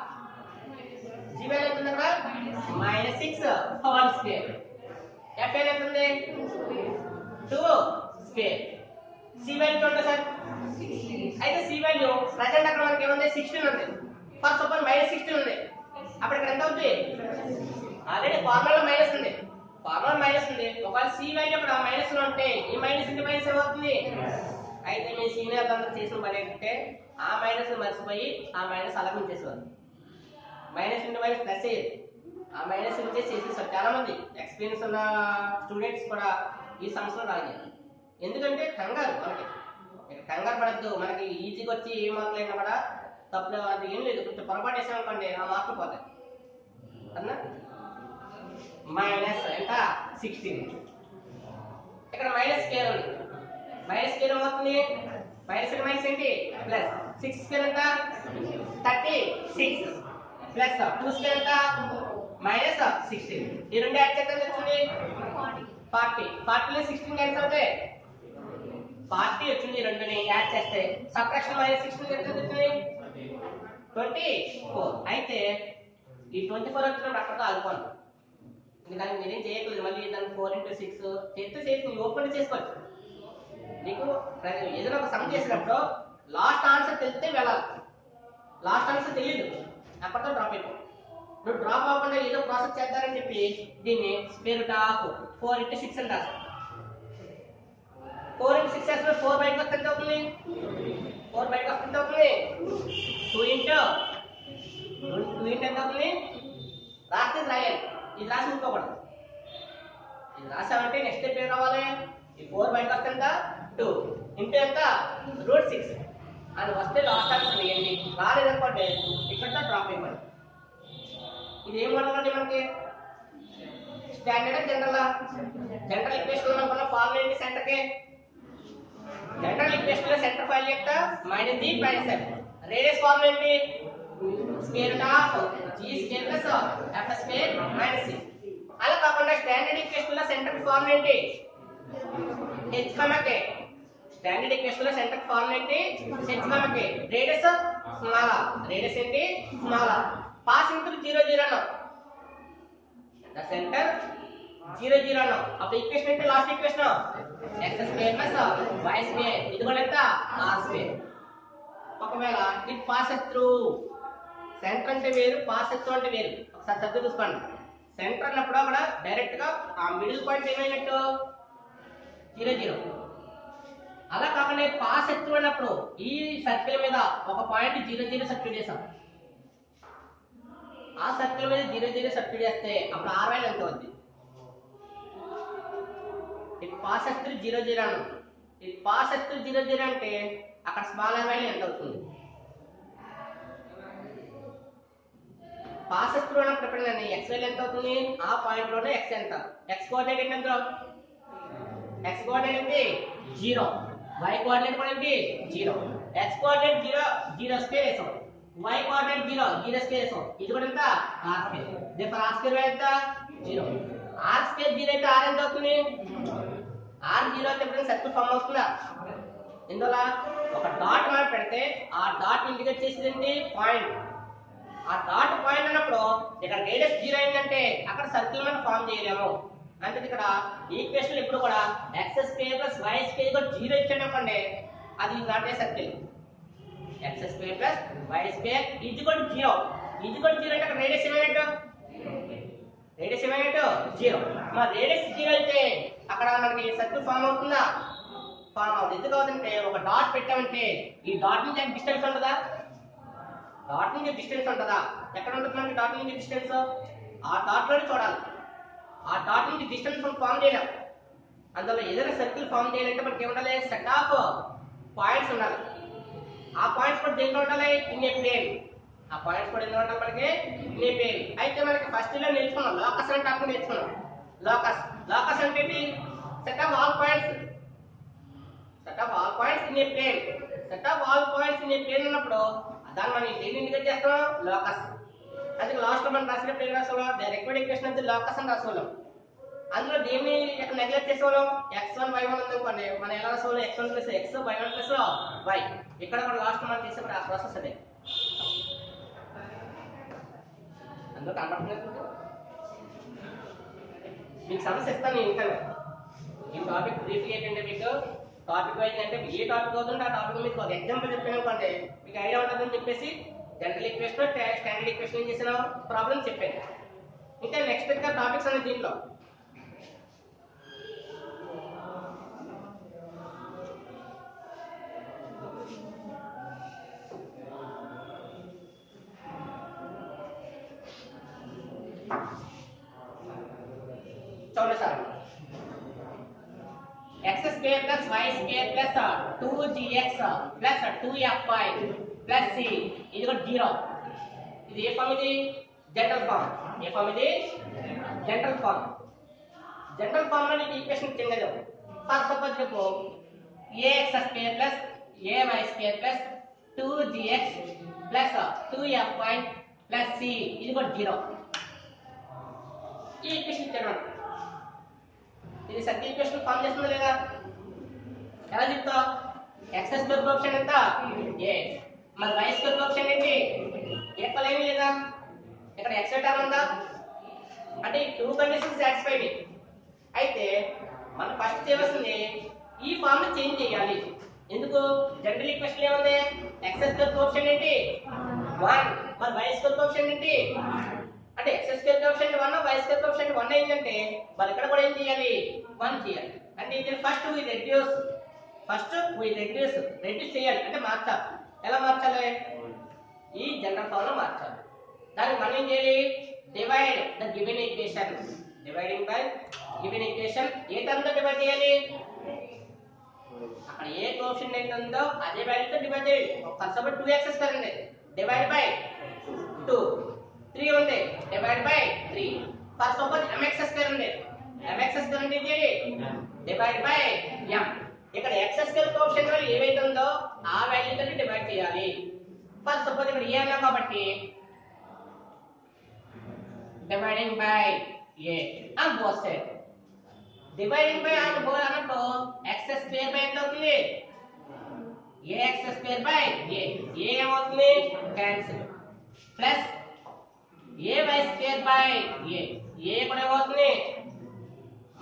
g value ఎంత ఉంది? అక్కడ -6 హోల్ స్క్వేర్. f వాల్యూ ఎంత ఉంది? 2 స్క్వేర్. c వాల్యూ చూడండి సార్. అయితే c వాల్యూ ప్రెజెంట్ అక్కడ మనకి ఏముంది? 16 ఉంది. ఫర్ సపోజ్ -16 ఉంది. అప్పుడు ఇక్కడ ఎంత అవుతుంది? ఆల్రెడీ ఫార్ములా మైనస్ ఉంది. ఫార్ములా మైనస్ ఉంది. ఒకవేళ c వాల్యూ అక్కడ మైనస్ లో ఉంటే ఈ మైనస్ ఇంటి మైనస్ ఏమవుతుంది? అయితే మీ సీనియర్లు అందరూ చేసిన పని ఏంటంటే ఆ మైనస్ మర్చిపోయి ఆ మైనస్ అలా ఉంచేసేవారు. మైనస్ ఇంటి మైనస్ ప్లస్ అయ్యేది. ఆ మైనస్ ఉంచేసి చేసేసారు. చాలా మంది ఎక్స్పీరియన్స్ ఉన్న స్టూడెంట్స్ కూడా ఈ సమస్యలో రాలేదు. ఎందుకంటే కంగారు. మనకి కంగారు పడద్దు. మనకి ఈజీగా వచ్చి ఏ మార్కులు అయినా కూడా తప్పులు అది ఏం లేదు. కొంచెం పొరపాటు వేసామనుకోండి ఆ మార్కులు పోతాయి అన్నా. మైనస్ ఎంత? 16. ఇక్కడ మైనస్ స్క్వేర్ ఉంది. మైనస్ స్క్వేర్ ఏమవుతుంది? మైనస్ మైనస్ ఏంటి? ప్లస్ 6 స్క్వేర్ ఎంత? 36 ప్లస్ 2 స్క్వేర్ ఎంత? మైనస్ 16. ఈ రెండు యాడ్ చేస్తే ఎంత వచ్చింది? 40. 40 లో 16 క్యాన్సిల్ అవుతాయి. 40 వచ్చింది. రెండుని యాడ్ చేస్తే సబ్ట్రాక్షన్ -16 ఎంత వచ్చింది? 24. అయితే ఈ 24 వచ్చినప్పుడు అక్కడతో ఆగిపోను. ఎందుకంటే నేనేం చేయట్లేదు. మళ్ళీ దాన్ని 4 × 6 చేసి నువ్వు ఓపెన్ చేసుకోవచ్చు. నీకు ఏదైనా ఒక సమ్ చేసినప్పుడు లాస్ట్ ఆన్సర్ తెలిస్తే వెళ్ళాలి. లాస్ట్ ఆన్సర్ తెలియదు అక్కడతో డ్రాప్ అయిపో. నువ్వు డ్రాప్ అవ్వకుండా ఏదో ప్రాసెస్ చేద్దారని చెప్పి దీన్ని స్క్వేర్ రూట్ ఆఫ్ 4 × 6 అని రాస్తాం. 4 × 6 చేస్తే 4 బయటకు వస్తే ఎంత అవుతుంది? 4 బయటకు వస్తే ఎంత అవుతుంది? 2 × ఎంత అవుతుంది? రాస్తే రాయాలి. ఇది రాసి ఉంచుకోకూడదు. ఇది రాసామంటే నెక్స్ట్ స్టెప్ ఏం రావాలి? ఈ 4 బయటకు వస్తే ఎంత? 2 ఇంటూ ఎంత? √6 అని వస్తే లాస్ట్ ఆన్సర్ వేయండి. రాలేదనుకోండి ఇక్కడ డ్రాప్ అయిపోయింది. ఇది ఏం అడగండి? మనకి స్టాండర్డ్ జనరల్ ఈక్వేషన్ అనుకున్న ఫార్ములా ఏంటి? సెంటర్కి జనరల్ ఈక్వేషన్ లో సెంటర్ ఫైల్ యొక్క -d − f. రేడియస్ ఫార్ములా ఏంటి? Square root of g square plus f square minus c. అలా కాకుండా స్టాండర్డ్ ఈక్వేషన్ లో సెంటర్ ఫార్ములా ఏంటి? h, k. స్టాండర్డ్ ఈక్వేషన్ లో సెంటర్ ఫార్ములా ఏంటి? h, k. Radius small r. Radius ఏంటి? Small r. పాసింగ్ త్రూ 0 0 అన్నాం. ద సెంటర్ 0 0 అన్నాం. అప్పుడు ఈక్వేషన్ ఏంటి? Last equation x square plus y square ఇది కూడా ఎంత? r square. ఒకవేళ ఇట్ పాసెస్ త్రూ సెంటర్ అంటే వేరు, పాస్ ఎత్తు అంటే వేరు. ఒకసారి సర్కిల్ చూసుకోండి. సెంటర్ అన్నప్పుడు అక్కడ డైరెక్ట్ గా ఆ మిడిల్ పాయింట్ ఏమైనట్టు 0 0. అలా కాకుండా పాస్ ఎత్తు అన్నప్పుడు ఈ సర్కిల్ మీద ఒక పాయింట్ 0 0 సబ్స్టిట్యూట్ చేసాం. ఆ సర్కిల్ మీద 0 0 సబ్స్టిట్యూట్ చేస్తే అప్పుడు R వాల్యూ ఎంత అవుద్ది? ఇది పాస్ ఎత్తు 0 0 అన్నాం. ఇది పాస్ ఎత్తు 0 0 అంటే అక్కడ స్మాల్ r వాల్యూ ఎంత అవుతుంది? పాస్ ఎత్తు అన్నప్పుడు ఎప్పుడైనా x వాల్యూ ఎంత అవుతుంది? ఆ పాయింట్ లోనే x ఎంత? x కోఆర్డినేట్ ఏంటి? x కోఆర్డినేట్ ఏంటి? 0. y కోఆర్డినేట్ కూడా ఏంటి? 0. x కోఆర్డినేట్ 0 0 స్క్వేర్ వేసాం. y కోఆర్డినేట్ 0 0 స్క్వేర్ వేసాం. ఇది కూడా ఎంత? r square. There r square ఎంత? 0. r స్క్వేర్ 0 అయితే r ఎంత అవుతుంది? r 0 అయితే ఎప్పుడైనా సర్కిల్ ఫామ్ అవుతుందా? ఇందులో ఒక డాట్ మనం పెడితే ఆ డాట్ ఇండికేట్ చేసేది ఏంటి? పాయింట్. ఆ డాట్ పాయింట్ అన్నప్పుడు ఇక్కడ రేడియస్ 0 అయిందంటే అక్కడ సర్కిల్ మనం ఫామ్ చేయలేము. అంటే ఇక్కడ ఈక్వేషన్ ఎప్పుడు కూడా x square plus y square 0 ఇచ్చాడనుకోండి, అది not a circle. x square plus y square equal to 0. Equal to 0 అంటే అక్కడ రేడియస్ ఏమైనట్టు? రేడియస్ ఏమైనట్టు? 0. మరి రేడియస్ 0 అయితే అక్కడ మనకి సర్కిల్ ఫామ్ అవుతుందా? ఫామ్ అవుతుంది. ఎందుకు అవుతుందంటే ఒక డాట్ పెట్టామంటే ఈ డాట్ నుంచి డిస్టెన్స్ ఉంటుందా? డాట్ నుంచి డిస్టెన్స్ ఉంటుందా? ఎక్కడ ఉంటుంది మనకి డాట్ నుంచి డిస్టెన్స్? ఆ డాట్ లోనే చూడాలి. ఆ డాట్ నుంచి డిస్టెన్స్ ఫామ్ చేయలేం. అందులో ఏదైనా సర్కిల్ ఫామ్ చేయాలంటే మనకి ఏముండాలి? సెట్ ఆఫ్ పాయింట్స్ ఉండాలి. ఆ పాయింట్స్ కూడా దేంట్లో ఉండాలి? In a plane. ఆ పాయింట్స్ కూడా ఎందులో ఉండాలి మనకి? In a plane. అయితే మనకి ఫస్ట్ లో నేర్చుకున్నాం లోకస్ అంటే అప్పుడు నేర్చుకున్నాం. లోకస్ అంటే ఏంటి? Set of all points. Set of all points in a plane. Set of all points in a plane ఉన్నప్పుడు దాన్ని మనం దేన్ని ఇండికేట్ చేస్తాం? లోకస్. అందుకే లాస్ట్ లో మనం రాసినప్పుడు ఏం రాసుకోవాలి? The required equation of the locus అని రాసుకోవాలి. అందులో దేన్ని ఇక్కడ నెగ్లెక్ట్ చేసేవాళ్ళం? x1 y1 ఉందనుకోండి, మనం ఎలా రాసుకోవాలి? x1 plus x y1 plus y. ఇక్కడ కూడా లాస్ట్ మనం చేసేప్పుడు ఆ ప్రాసెస్ అదే. అందులో కనబడుతున్నట్టు మీకు సమస్య ఇస్తాను నేను. ఇంకా ఈ టాపిక్ బ్రీఫ్గా ఏంటంటే మీకు టాపిక్ వైజ్ అంటే ఏ టాపిక్ అవుతుంటే ఆ టాపిక్ మీకు ఒక ఎగ్జాంపుల్ చెప్పాను అనుకోండి, మీకు ఐడియా ఉంటుందని చెప్పేసి జనరల్ ఈక్వేషన్ స్టాండర్డ్ ఈక్వేషన్ ఏం చేసిన ప్రాబ్లమ్ చెప్పాను. ఇంకా నెక్స్ట్ ఇంకా టాపిక్స్ అనేది దీంట్లో చూడండి sir. x square plus y square plus 2gx plus 2fy plus c ఇది కూడా 0. ఇది ఏ ఫామ్? ఇది జనరల్ ఫామ్. ఏ ఫామ్ ఇది? General form. జనరల్ ఫామ్ లో నీకు ఈక్వేషన్ చిన్నది. ఫర్ సపోజ్ చెప్పు ax square plus ay square plus 2gx plus 2fy plus c ఇది కూడా 0. ఈ ఈక్వేషన్ ఇచ్చాడు. ఇది సర్కిల్ ఈక్వేషన్ ఫామ్ చేస్తుందా లేదా? ఎలా చెప్తావు? x స్క్వేర్ కోఎఫిషియంట్ ఎంత? a. మరి y స్క్వేర్ కోఎఫిషియంట్ ఏంటి? ఈక్వల్ ఏమీ లేదా? ఇక్కడ x టర్మ్ ఉందా? అంటే ఈ టూ కండిషన్స్ సాటిస్ఫైడ్. అయితే మనం ఫస్ట్ చేయవలసింది ఈ ఫామ్ ని చేంజ్ చేయాలి. ఎందుకు? జనరల్ ఈక్వేషన్ ఏముంది? x స్క్వేర్ కోఎఫిషియంట్ ఏంటి? 1. మరి y స్క్వేర్ కోఎఫిషియంట్ ఏంటి? అంటే x square coefficient 1 y square coefficient 1 అయిందంటే మరి ఇక్కడ కూడా ఏం చేయాలి? 1 చేయాలి. అంటే ఇది ఫస్ట్ వి రెడ్యూస్. రెడ్యూస్ చేయాలి అంటే మార్చాలి. ఎలా మార్చాలి? ఈ జనరల్ ఫామ్ లో మార్చాలి. దానికి మనం ఏం చేయాలి? Divide the given equation. Dividing by given equation A term తో డివైడ్ చేయాలి? అక్కడ ఏ కోఎఫిషియంట్ ఎంత ఉందో అదే వాల్యూ తో డివైడ్ చేయాలి. ఫర్ సపోజ్ 2x స్క్వేర్ ఉంది, డివైడ్ బై 2. 3 ఉంది, divide by 3. For suppose mx square ఉంది, mx స్క్వేర్ అంటే ఏంటి? Divide by m. ఇక్కడ x స్క్వేర్ కోఎఫిషియంట్ వాల్యూ ఏవైతే ఉందో ఆ వాల్యూ తో డివైడ్ చేయాలి. ఫర్ సపోజ్ ఇక్కడ a అన్నాం కాబట్టి dividing by a on both side. Dividing by on both అన్నట్టు x స్క్వేర్ బై ఎంత అవుతుంది? ax square by a. a ఏమవుతుంది? Cancel. Plus ay square by a. a కూడా ఏమవుతుంది?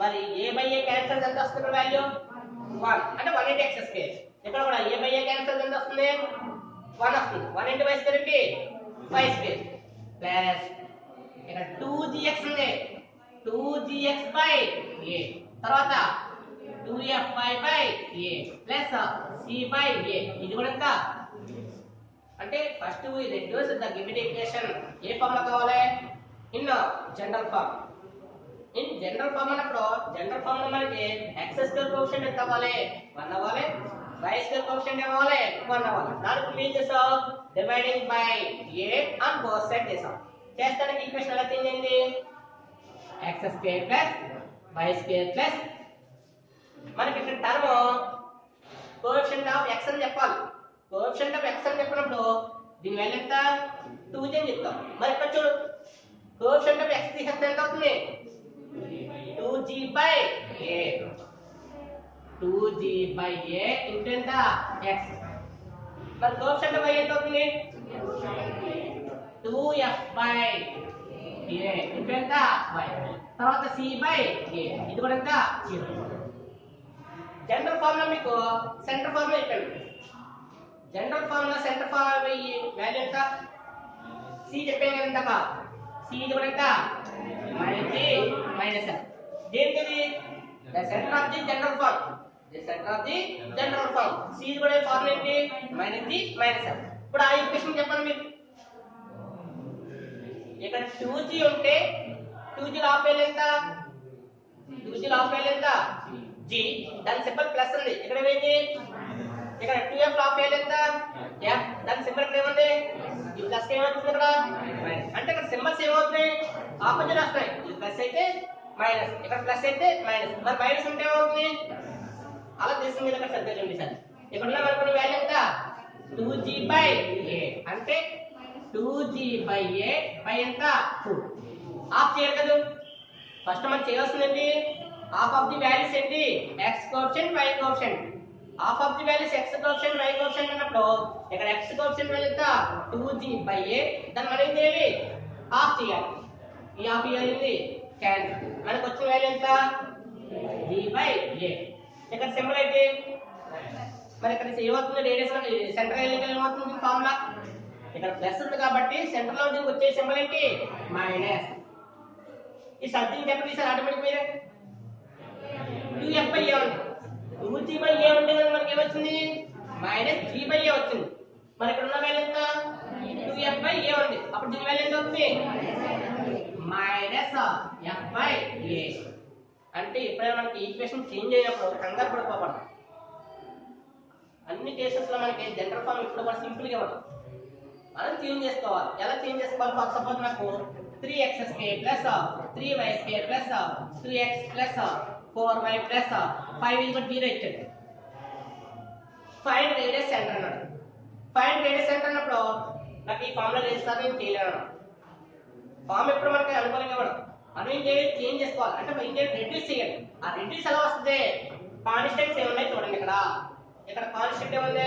మరి a బై a క్యాన్సిల్ ఎంత వస్తుంది వాల్యూ? 1. అంటే 1 into x స్క్వేర్. ఇక్కడ కూడా a బై a క్యాన్సిల్ ఎంత వస్తుంది? 1 వస్తుంది. 1 into y స్క్వేర్ ఏంటి? y స్క్వేర్ ప్లస్ ఇక్కడ 2gx ఉంది 2gx బై a తర్వాత 2fy by a plus c by a ఇది కూడా ఎంత అంటే first we reduce the given equation ఏ ఫార్మ్ లో కావాలి in general form in general form అన్నప్పుడు జనరల్ ఫార్మ్ లో మనకి x స్క్వేర్ కోఎఫిషియంట్ ఎంత అవ్వాలి 1 అవ్వాలి y స్క్వేర్ కోఎఫిషియంట్ అవ్వాలి 1 అవ్వాలి దానికి ఏం చేసాం dividing by a on both side చేసాం చేస్తానికి ఈక్వేషన్ ఎలా చేంజ్ అయింది x square plus y square plus మనకి ఇక్కడ టర్మ్ కోఎఫిషియంట్ ఆఫ్ x అని చెప్పాలి కోఎఫిషియంట్ ఆఫ్ x అని చెప్పినప్పుడు దీని వాల్యూ ఎంత 2g అని చెప్తాం మరి ఇక్కడ చూడు కోఎఫిషియంట్ ఆఫ్ x తీసేస్తే ఎంత అవుతుంది 2g by a 2g by a into ఎంత x మరి కోఎఫిషియంట్ ఆఫ్ y ఎంత అవుతుంది 2f by a into ఎంత y తర్వాత c by a ఇది కూడా ఎంత 0 జనరల్ ఫార్ములా మీకు సెంటర్ ఫార్ములా చెప్పండి general formula centre formula value ఎంత c చెప్పాను కదా ఇందాక c ఇది కూడా ఎంత మైనస్ దేనికిది the centre of the general form the centre of the general form c ఇది కూడా ఫార్ములా ఏంటి మైనస్ ఇప్పుడు ఆ ఈక్వేషన్ చెప్పండి మీరు ఇక్కడ 2g ఉంటే 2g లో ఆఫ్ వాల్యూ ఎంత 2g లో ఆఫ్ వాల్యూ ఎంత g దాని సింబల్ ప్లస్ ఉంది ఇక్కడ ఏమైంది ఇక్కడ 2f లో ఆఫ్ వాల్యూ ఎంత f దాని సింబల్ ఇక్కడ ఏముంది ఈ ప్లస్ ఏమవుతుంది ఇక్కడ అంటే ఇక్కడ సింబల్స్ ఏమవుతాయి ఆపోజిట్ వస్తాయి ఇది ప్లస్ అయితే మైనస్ ఇక్కడ ప్లస్ అయితే మైనస్ మరి మైనస్ ఉంటే ఏమవుతుంది అలా తీసుకుని ఇక్కడ సరిగ్గా చూడండి సార్ ఇక్కడ ఉన్న మనకు వాల్యూ ఎంత 2g బై a అంటే 2g బై a బై ఎంత 2 ఆఫ్ చేయాలి కదా ఫస్ట్ మనం చేయాల్సింది ఏంటి హాఫ్ ఆఫ్ ది వాల్యూస్ ఏంటి x coefficient y coefficient half of the values x coefficient y coefficient అన్నప్పుడు ఇక్కడ x కోఎఫిషియంట్ వాల్యూ ఎంత 2g బై a దాన్ని మనం ఏం చేయాలి హాఫ్ చేయాలి ఈ హాఫ్ ఇయ్యాలి క్యాన్సిల్ మనకు వచ్చిన వాల్యూ ఎంత g బై a ఇక్కడ సింబల్ ఏంటి మరి ఇక్కడ ఏమవుతుంది రేడియస్ సెంటర్ ఎలిమెంట్ ఏమవుతుంది ఫార్ములా ఇక్కడ ప్లస్ ఉంది కాబట్టి సెంటర్ లో దీనికి వచ్చే సింబల్ ఏంటి మైనస్ ఈ సంథింగ్ చెప్పండి సార్ ఆటోమేటిక్ మీరే 2f బై a ఉంది 2g బై a ఉంటే మనకి ఏమొచ్చింది మైనస్ g బై a వచ్చింది మరి ఇక్కడ ఉన్న వాల్యూ ఎంత 2f బై a ఉంది అప్పుడు దీని వాల్యూ ఎంత అవుతుంది మైనస్ f బై a అంటే ఎప్పుడైనా మనకి ఈక్వేషన్ చేంజ్ అయినప్పుడు కంగారు పడిపోకూడదు అన్ని కేసెస్ లో మనకి జనరల్ ఫార్మ్ ఇప్పుడు కూడా సింపుల్ గా ఉంటుంది మనం చేంజ్ చేసుకోవాలి ఎలా చేంజ్ చేసుకోవాలి ఫర్ సపోజ్ నాకు 3x square plus 3y square plus 2x plus 4y plus 5 equal 0 ఇచ్చాడు ఫైండ్ రేడియస్ సెంటర్ అన్నాడు ఫైండ్ రేడియస్ సెంటర్ అన్నప్పుడు నాకు ఈ ఫార్ములా చేస్తాను నేను చేయలేను ఫార్మ్ ఎప్పుడు మనకి అనుకూలంగా ఇవ్వడం మనం ఏం చేయాలి చేంజ్ చేసుకోవాలి అంటే ఏం చేయాలి రెడ్యూస్ చేయాలి ఆ రెడ్యూస్ ఎలా వస్తుంది కాన్స్టెంట్స్ ఏమున్నాయి చూడండి ఇక్కడ కాన్స్టెంట్ ఏముంది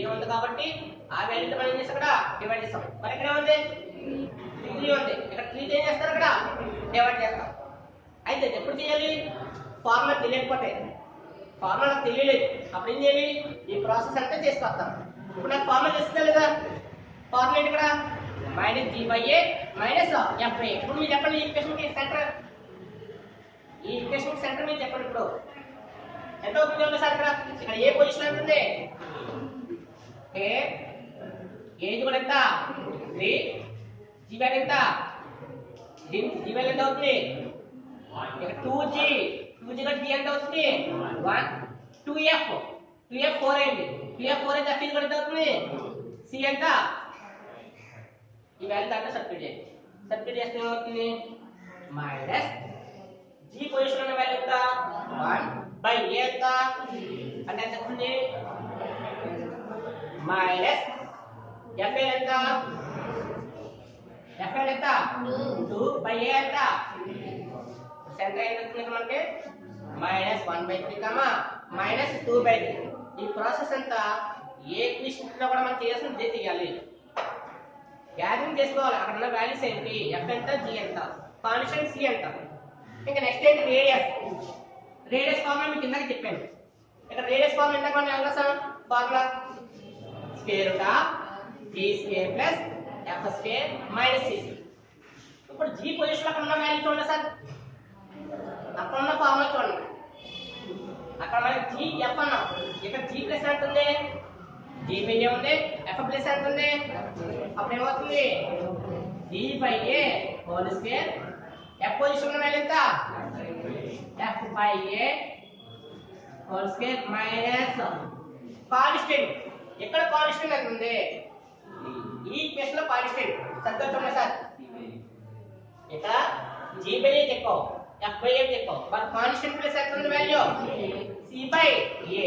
ఏముంది కాబట్టి ఆ వాల్యూతో మనం ఏం చేస్తాం ఇక్కడ డివైడ్ చేస్తాం మరి ఇక్కడ ఏముంది 3 ఉంది ఇక్కడ 3 చేంజ్ చేస్తారు ఇక్కడ డివైడ్ చేస్తాం అయితే ఎప్పుడు చేయాలి ఫార్ములా తెలియకపోతే ఫార్ములా తెలియలేదు అప్పుడు ఏం చేయాలి ఈ ప్రాసెస్ అంతా చేసుకొస్తాం ఇప్పుడు నాకు ఫార్ములా తెలుస్తుందా లేదా ఫార్ములా ఏంటి ఇక్కడ minus g by a minus f by a ఇప్పుడు మీరు చెప్పండి ఈ ఈక్వేషన్ కి సెంటర్ ఈ ఈక్వేషన్ కి సెంటర్ మీరు చెప్పండి ఇప్పుడు ఎంత అవుతుంది సార్ ఇక్కడ ఏ పొజిషన్ ఉంటుంది ఏ ఏజ్ కూడా ఎంత 3 g వాల్యూ ఎంత g వాల్యూ ఎంత అవుతుంది ఇక్కడ 2g కూడా g ఎంత అవుతుంది 1 2f 4 అయింది 2f 4 అయితే f కూడా ఎంత అవుతుంది c ఎంత ఈ వాల్యూ దాంట్లో సబ్స్టిట్యూట్ చేస్తే ఏమవుతుంది మైనస్ g పొజిషన్ ఉన్న వాల్యూ ఎంత 1 బై a ఎంత అంటే ఎంత వస్తుంది మైనస్ f ఎంత ఎంత 2 బై a ఎంత సెంటర్ ఎంత వస్తుంది మనకి మైనస్ 1 బై 3 మైనస్ 2 బై 3 ఈ ప్రాసెస్ అంతా ఏ ఈక్వేషన్ లో కూడా మనం చేయాల్సింది తీయాలి గ్యాదరింగ్ చేసుకోవాలి అక్కడ ఉన్న వాల్యూస్ ఏంటి f ఎంత g ఎంత కాన్స్టెంట్ c ఎంత ఇంకా నెక్స్ట్ ఏంటి రేడియస్ ఫార్ములా మీకు ఇందాక చెప్పాను ఇక్కడ రేడియస్ ఫార్ములా ఎంత మనం ఎలా రాసాం formula square root of g square plus F square minus CC. ఇప్పుడు జీ పొజిషన్ అక్కడ ఉన్న వాల్యూ చూడండి సార్, అక్కడ ఉన్న ఫార్ములా చూడండి. అక్కడ మనకి జీ ఎఫ్ అన్నాం, ఇక్కడ జీ ప్లస్ ఎంత ఉంది, జీ బై ఏ ఉంది, ఎఫ్ ప్లస్ ఎంత ఉంది, అప్పుడు ఏమవుతుంది G by A whole square. F position ఉన్న వాల్యూ ఎంత, F by A whole square minus constant. ఇక్కడ కాన్స్టెంట్ ఎంత ఉంది, ఈ ఈక్వేషన్ లో కాన్స్టెంట్ సరిగ్గా చూడండి సార్. ఇక్కడ జీ బై ఏ చెక్కో, ఎఫ్ బై ఏ చెక్కో, బట్ కాన్స్టెంట్ ప్లస్ ఎంత ఉంది value, C by A.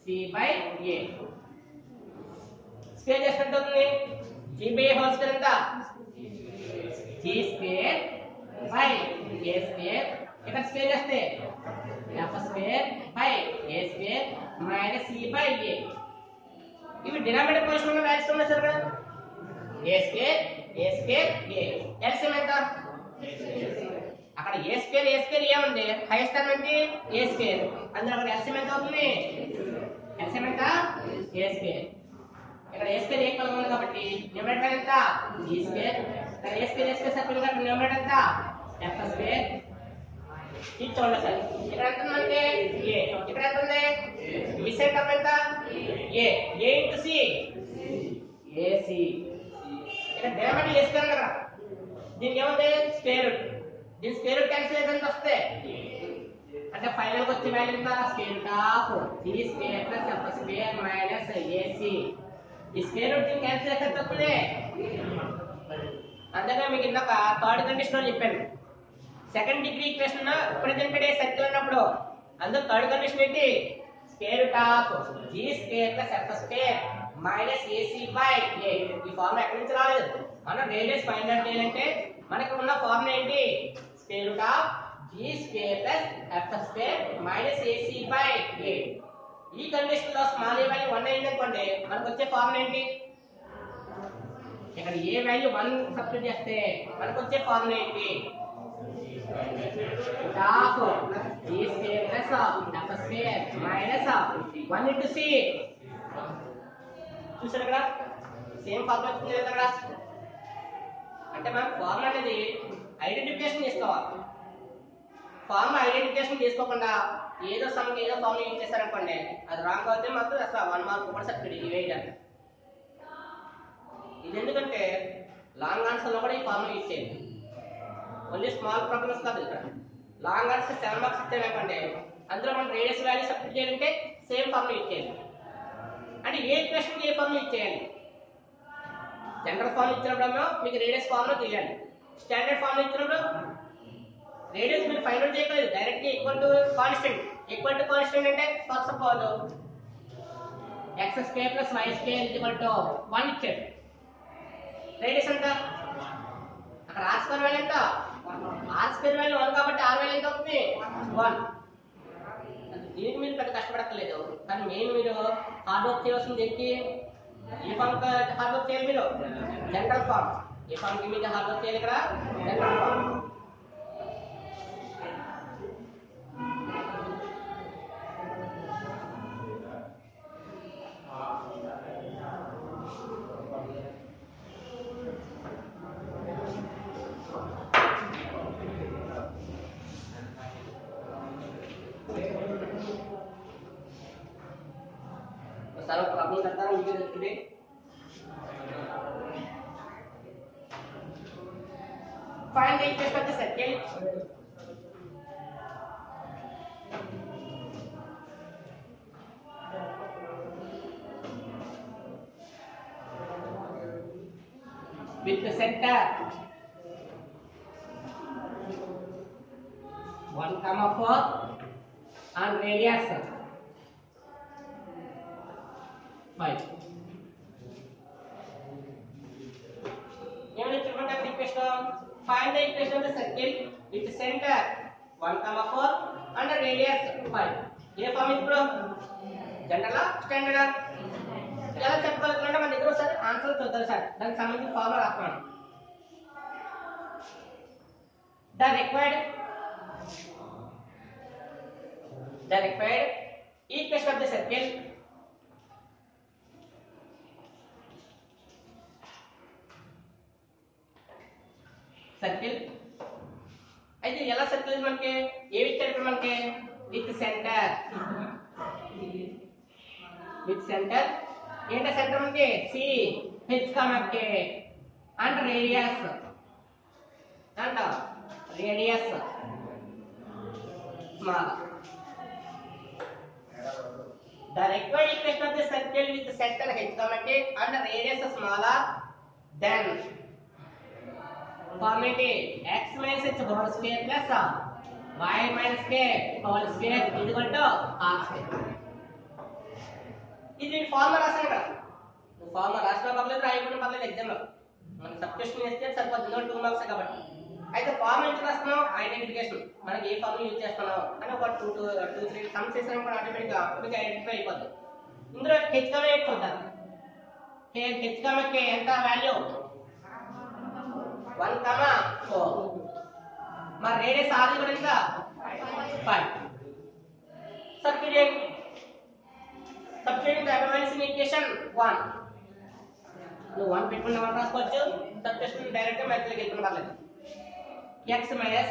C by A square చేస్తే ఎంత అవుతుంది, G by A whole square ఎంత, G square by A square. ఇక్కడ స్క్వేర్ చేస్తే F square by A square minus C by A. ఇవి డినామినేటర్ పొజిషన్ ఉన్న వాల్యూస్ ఉన్నాయి సార్ కదా, A square A square A. LCM ఎంత, అక్కడ ఏ స్క్వేర్ ఏ ఉంది, హైయెస్ట్ టర్మ్ ఏంటి ఏ స్క్వేర్, అందులో అక్కడ ఎల్సిఎం ఎంత అవుతుంది, ఎల్సిఎం ఎంత ఏ స్క్వేర్. ఇక్కడ ఏ స్క్వేర్ ఈక్వల్ ఉంది కాబట్టి న్యూమరేటర్ ఎంత జీ స్క్వేర్, ఇక్కడ ఏ స్క్వేర్ సర్కిల్ కాబట్టి న్యూమరేటర్ ఎంత ఎఫ్ స్క్వేర్. ఇది చూడండి సార్, ఇక్కడ ఎంత ఉందంటే ఏ, ఇక్కడ ఎంత ఉంది విసెంట్ టర్మ్ ఎంత ఏ, ఏ ఇంటూ సి ఏసి. ఇక్కడ డినామినేటర్ ఏ స్క్వేర్ కదా, దీనికి ఏముంది స్క్వేర్ రూట్, దీని స్క్వేర్ రూట్ క్యాన్సిల్ అయితే ఎంత వస్తే అంటే ఫైనల్ గా వచ్చే వాల్యూ ఎంత, square root of G square plus F square minus AC. ఈ స్క్వేర్ రూట్ దీన్ని క్యాన్సిల్ చేస్తే ఎంత వస్తుంది, అందుకని మీకు ఇందాక థర్డ్ కండిషన్ లో చెప్పాను, second degree equation presented a circle ఉన్నప్పుడు అందులో థర్డ్ కండిషన్ ఏంటి, square root of G square plus F square minus AC by A. ఈ ఫార్ములా ఎక్కడి నుంచి రాలేదు, మనం రేడియస్ ఫైండ్ అవుట్ చేయాలంటే మనకు ఉన్న ఫార్ములా ఏంటి, square root of G square plus F square minus AC by A. ఈ కండిషన్ లో స్మాల్ ఏ వాల్యూ 1 అయింది అనుకోండి, మనకు వచ్చే ఫార్ములా ఏంటి, ఇక్కడ ఏ వాల్యూ 1 సబ్స్టిట్యూట్ చేస్తే మనకు వచ్చే ఫార్ములా ఏంటి, half G square plus F square minus 1 into C. చూసారు ఇక్కడ సేమ్ ఫార్ములా వచ్చింది కదా. అంటే మనం ఫార్ములా అనేది ఐడెంటిఫికేషన్ చేసుకోవాలి. ఫార్ములా ఐడెంటిఫికేషన్ చేసుకోకుండా ఏదో సమ్కి ఏదో ఫార్ములా యూజ్ చేశారనుకోండి, అది రాంగ్ అవుతే మాత్రం అసలు 1 మార్క్ కూడా సర్టిఫికేట్ వేయడానికి. ఇది ఎందుకంటే లాంగ్ ఆన్సర్ లో కూడా ఈ ఫార్ములా యూజ్ చేయండి, ఓన్లీ స్మాల్ ప్రాబ్లమ్స్ కాదు. ఇక్కడ లాంగ్ ఆన్సర్ 7 మార్క్స్ ఇచ్చారనుకోండి, అందులో మనం రేడియస్ వాల్యూ సబ్స్టిట్యూట్ చేయాలంటే సేమ్ ఫార్ములా యూజ్ చేయాలి. అంటే ఏ ఈక్వేషన్ ఏ ఫార్ములా యూజ్ చేయాలి, జనరల్ ఫార్ములా ఇచ్చినప్పుడు మీకు రేడియస్ ఫార్ములా తెలియాలి, స్టాండర్డ్ ఫార్ములా ఇచ్చినప్పుడు రేడియస్ మీరు ఫైండ్ అవుట్ చేయలేదు, డైరెక్ట్ గా equal to constant. Equal to constant అంటే first suppose X square plus Y square equal to 1 ఇచ్చాడు, రేడియస్ ఎంత, అక్కడ ఆర్ స్క్వేర్ వాల్యూ ఎంత, ఆర్ స్క్వేర్ వాల్యూ 1 కాబట్టి ఆర్ వాల్యూ ఎంత అవుతుంది 1. దీనికి మీరు పెద్ద కష్టపడక్కర్లేదు, కానీ మెయిన్ మీరు హార్డ్ వర్క్ చేయాల్సింది ఏంటి, ఈ ఫార్మ్ హార్డ్ వర్క్ చేయాలి మీరు, జనరల్ ఫార్మ్. ఈ ఫార్మ్ కి మీద హార్డ్ వర్క్ చేయాలి, ఇక్కడ జనరల్ ఫార్మ్. सारा प्रॉब्लम करता हूँ मुझे today. Find the equation of the circle. With the center 1,4 and radius 5. Find the equation of the circle with center 1,4 and radius 5. ये फॉर्म ఇప్పుడు జనరల్ స్టాండర్డ్ ఎలా చెప్పగలుగుతారంటే మన దగ్గర ఒకసారి ఆన్సర్ చూద్దాం సార్, దానికి సంబంధించిన ఫార్ములా రాస్తున్నాను. The required equation of the circle circle. అయితే ఎలా సర్కిల్ మనకి ఏవి ఇచ్చారు మనకి విత్ సెంటర్ ఏంటో సెంటర్ మనకి C H K and radius small. The required equation of the circle with center h, and radius smaller than formula x minus h whole square plus y minus k whole square is equal to r square. ఇది ఫార్ములా రాసాను కదా, ఫార్ములా రాసిన పర్లేదు రాయకుండా పర్లేదు, ఎగ్జామ్ లో మనకి సబ్స్టిట్యూషన్ చేస్తే సరిపోతుంది 2 మార్క్స్ కాబట్టి. అయితే ఫార్ములా ఎంత రాస్తున్నాం ఐడెంటిఫికేషన్, మనకి ఏ ఫార్ములా యూజ్ చేస్తున్నాం అని ఒక 2-3 సమ్స్ చేసాం కూడా ఆటోమేటిక్ గా మీకు ఐడెంటిఫై అయిపోతుంది. ఇందులో h కామా x చూద్దాం. h కామా k ఎంత వాల్యూ 1,4. మరి రేడియస్ r కూడా ఎంత 5. Substitute the above in equation 1. నువ్వు 1 పెట్టుకున్న 1 రాసుకోవచ్చు, సబ్స్టిట్యూషన్ డైరెక్ట్ గా మ్యాథ్స్ లోకి వెళ్ళిపోవడం పర్లేదు. x minus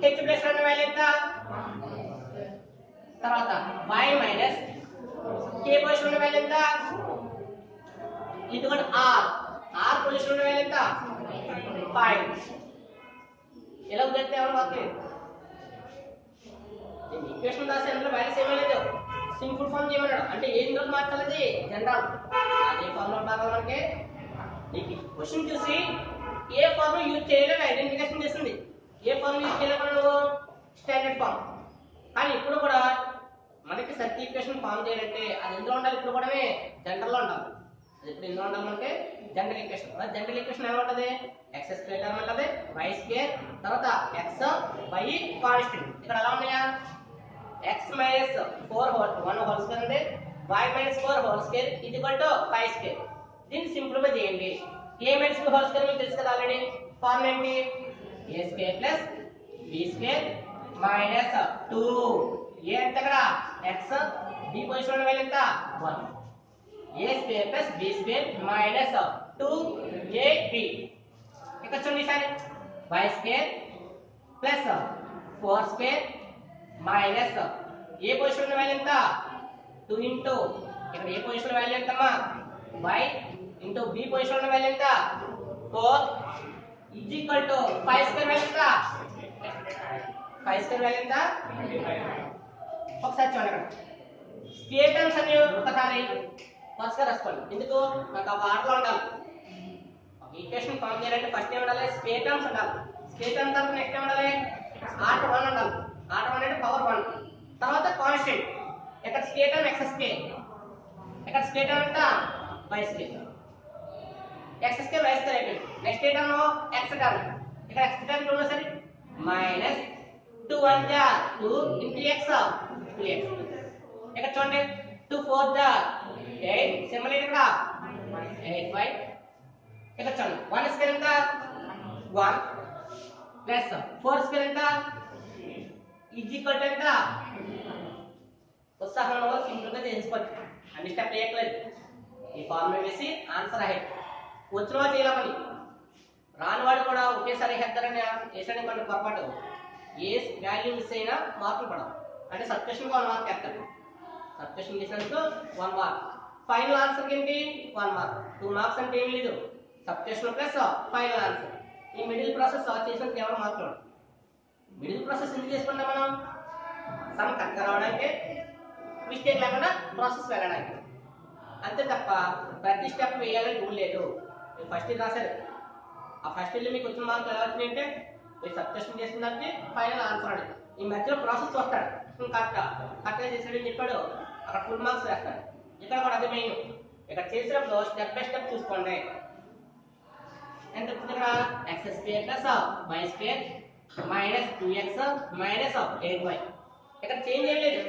h ప్లస్ అన్న వాల్యూ ఎంత, తర్వాత y minus k పొజిషన్ ఉన్న వాల్యూ ఎంత, ఇది కూడా r పొజిషన్ ఉన్న వాల్యూ ఎంత 5. ఎలా ఉద్దేశం ఏమో వస్తుంది నేను ఈక్వేషన్ రాసి అందులో వాల్యూస్ ఏమీ లేదు, సింపుల్ ఫార్మ్ చేయమన్నాడు. అంటే ఏం ఇందులో మార్చాలి జనరల్ అదే ఫార్ములా భాగం మనకి నీకు క్వశ్చన్ చూసి ఏ ఫార్ములా యూజ్ చేయాలని ఐడెంటిఫికేషన్ చేస్తుంది. ఏ ఫార్ములా యూజ్ చేయాలి నువ్వు స్టాండర్డ్ ఫార్మ్. కానీ ఇప్పుడు కూడా మనకి సర్కిల్ ఈక్వేషన్ ఫార్మ్ చేయాలంటే అది ఎందులో ఉండాలి, ఇప్పుడు కూడా జనరల్ లో ఉండాలి. అది ఇప్పుడు ఎందులో ఉండాలి మనకి జనరల్ ఈక్వేషన్. జనరల్ ఈక్వేషన్ ఎలా ఉంటుంది, ఎక్స్ స్క్వేర్ టర్మ్ ఉంటుంది, వై స్క్వేర్, తర్వాత ఎక్స్ వై కాన్స్టెంట్. ఇక్కడ ఎలా ఉన్నాయా x minus 4 1 whole square ఉంది, y minus 4 whole square is equal to 5 square. దీన్ని సింపుల్ గా చేయండి. a minus 2 whole square మీకు తెలుసు కదా ఆల్రెడీ, ఫార్ములా ఏంటి a square plus b square minus 2. a ఎంత ఇక్కడ x, b పొజిషన్ ఉన్న వాల్యూ ఎంత 1. a square plus b square minus 2ab. ఇక్కడ చూడండి సార్ y square plus 4 square minus ఏ పొజిషన్ ఉన్న వాల్యూ ఎంత 2 ఇంటూ ఇక్కడ ఏ పొజిషన్ వాల్యూ ఎంతమ్మా y ఇంటూ b పొజిషన్ ఉన్న వాల్యూ ఎంత 4 is equal to 5 square value ఎంత 5 స్క్వేర్ వాల్యూ ఎంత. ఒకసారి చూడండి ఇక్కడ స్క్వేర్ టర్మ్స్ అని ఒకసారి ఫస్ట్ రాసుకోండి, ఎందుకు నాకు ఒక ఆర్డర్లో ఉండాలి. ఈక్వేషన్ ఫార్మ్ చేయాలంటే ఫస్ట్ ఏం ఉండాలి స్క్వేర్ టర్మ్స్ ఉండాలి. స్క్వేర్ టర్మ్ తర్వాత నెక్స్ట్ ఏం ఉండాలి ఆర్డర్ 1 ఉండాలి. ఆర్డర్ 1 అంటే పవర్ 1, తర్వాత కాన్స్టెంట్. ఇక్కడ స్క్వేర్ టర్మ్ x స్క్వేర్, ఇక్కడ స్క్వేర్ టర్మ్ ఎంత y square, x square y square అయిపోయింది. నెక్స్ట్ టర్మ్ x టర్మ్, ఇక్కడ x టర్మ్ చూడండి సరే మైనస్ 2 1 జా 2 ఇంటూ x 2x. ఇక్కడ చూడండి 2 4 జా 8 సింబల్ ఇక్కడ 8y. ఇక్కడ చూడండి 1 స్క్వేర్ ఎంత 1 ప్లస్ 4 స్క్వేర్ ఎంత ఈజ్ ఈక్వల్ టు ఎంత. ఉత్సాహంలో సింపుల్ గా చేసుకోవచ్చు, అన్ని స్టెప్ చేయట్లేదు. ఈ ఫార్ములా వేసి ఆన్సర్ అయ్యేది. వచ్చిన వాళ్ళు చేయాలి, రాని వాడు కూడా ఒకేసారి వేస్తారని వేసాడని కొంచెం పొరపాటు. ఏ వాల్యూ మిస్ అయినా మార్కులు పడవు. అంటే సబ్స్టిట్యూషన్ 1 మార్క్ వేస్తారు, సబ్స్టిట్యూషన్ చేసినందుకు 1 మార్క్. ఫైనల్ ఆన్సర్ ఏంటి 1 మార్క్. 2 మార్క్స్ అంటే ఏం లేదు, సబ్స్టిట్యూషన్ ప్లస్ ఫైనల్ ఆన్సర్. ఈ మిడిల్ ప్రాసెస్ సాల్వ్ చేసినందుకు కేవలం మార్కులు. మిడిల్ ప్రాసెస్ ఎందుకు చేసుకుంటాం మనం, సమ్ కరెక్ట్గా రావడానికి, మిస్టేక్ లేకుండా ప్రాసెస్ వెళ్ళడానికి, అంతే తప్ప ప్రతి స్టెప్ వేయాలని రూల్ లేదు. మీరు ఫస్ట్ ఇయర్ రాశారు, ఆ ఫస్ట్ ఇయర్లో మీకు వచ్చిన మార్కులు ఎలా వచ్చినాయి అంటే మీరు సబ్స్టిట్యూషన్ చేసిన దానికి ఫైనల్ ఆన్సర్ అడిగి ఈ మధ్యలో ప్రాసెస్ వస్తాడు కరెక్ట్గా చేసాడని చెప్పాడు, అక్కడ ఫుల్ మార్క్స్ వేస్తాడు. ఇక్కడ కూడా అదే మెయిన్. ఇక్కడ చేసినప్పుడు స్టెప్ బై స్టెప్ చూసుకోండి. ఎంత వచ్చింది ఇక్కడ X square plus Y square minus 2x minus 8y. ఇక్కడ చేంజ్ ఏం లేదు,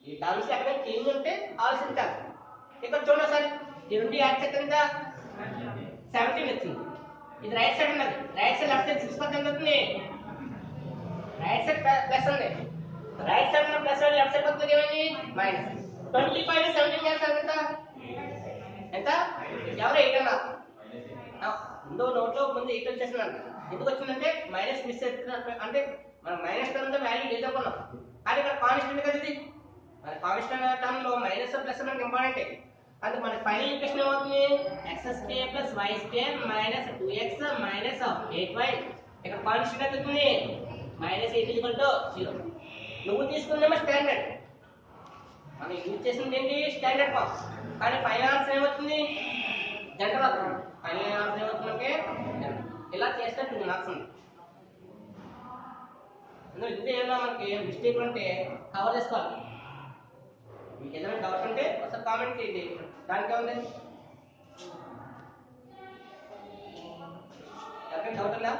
ఈ టర్మ్స్ ఎక్కడ చేంజ్ ఉంటే ఆలోచించాలి. ఇక్కడ చూడండి సార్ ఈ రెండు యాడ్ చేస్తే ఎంత 17 వచ్చింది. ఇది రైట్ సైడ్ ఉన్నది, రైట్ సైడ్ లెఫ్ట్ సైడ్ 6 ఎంత అవుతుంది, రైట్ సైడ్ ప్లస్ ఉంది, రైట్ సైడ్ ఉన్న ప్లస్ లెఫ్ట్ సైడ్ వస్తుంది ఏమైంది మైనస్. 25 17 ఎంత ఎంత ఎవరు 8 అన్నారు ముందు నోట్లో ముందు 8 వచ్చేసిందంట. ఎందుకు వచ్చిందంటే మైనస్ మిస్ అంటే మనం మైనస్ టర్మ్ వాల్యూ లేదనుకున్నాం, కానీ ఇక్కడ కాన్స్టెంట్ కదా ఇది. మన కాన్స్టెంట్ టర్మ్ లో మైనస్ ప్లస్ మనకి ఇంపార్టెంట్. అందుకు మన ఫైనల్ ఈక్వేషన్ ఏమవుతుంది? x² + y² - 2x - 8y. ఇక్కడ కాన్స్టెంట్ ఎంత అవుతుంది? -8 = 0. నువ్వు తీసుకుందేమో స్టాండర్డ్, మనం యూజ్ చేసింది ఏంటి? Standard form. కానీ ఫైనల్ ఆన్సర్ ఏమవుతుంది? జనరల్ అవుతుంది. ఫైనల్ ఆన్సర్ ఏమవుతుందంటే ఇలా చేస్తే 2 మార్క్స్ ఉంది. అందులో ఇంత ఏదైనా మనకి మిస్టేక్ ఉంటే కవర్ చేసుకోవాలి. మీకు ఏదైనా డౌట్ ఉంటే ఒకసారి కామెంట్ చేయండి. దానికి ఏముంది? ఎవరికైనా డౌట్ ఉందా?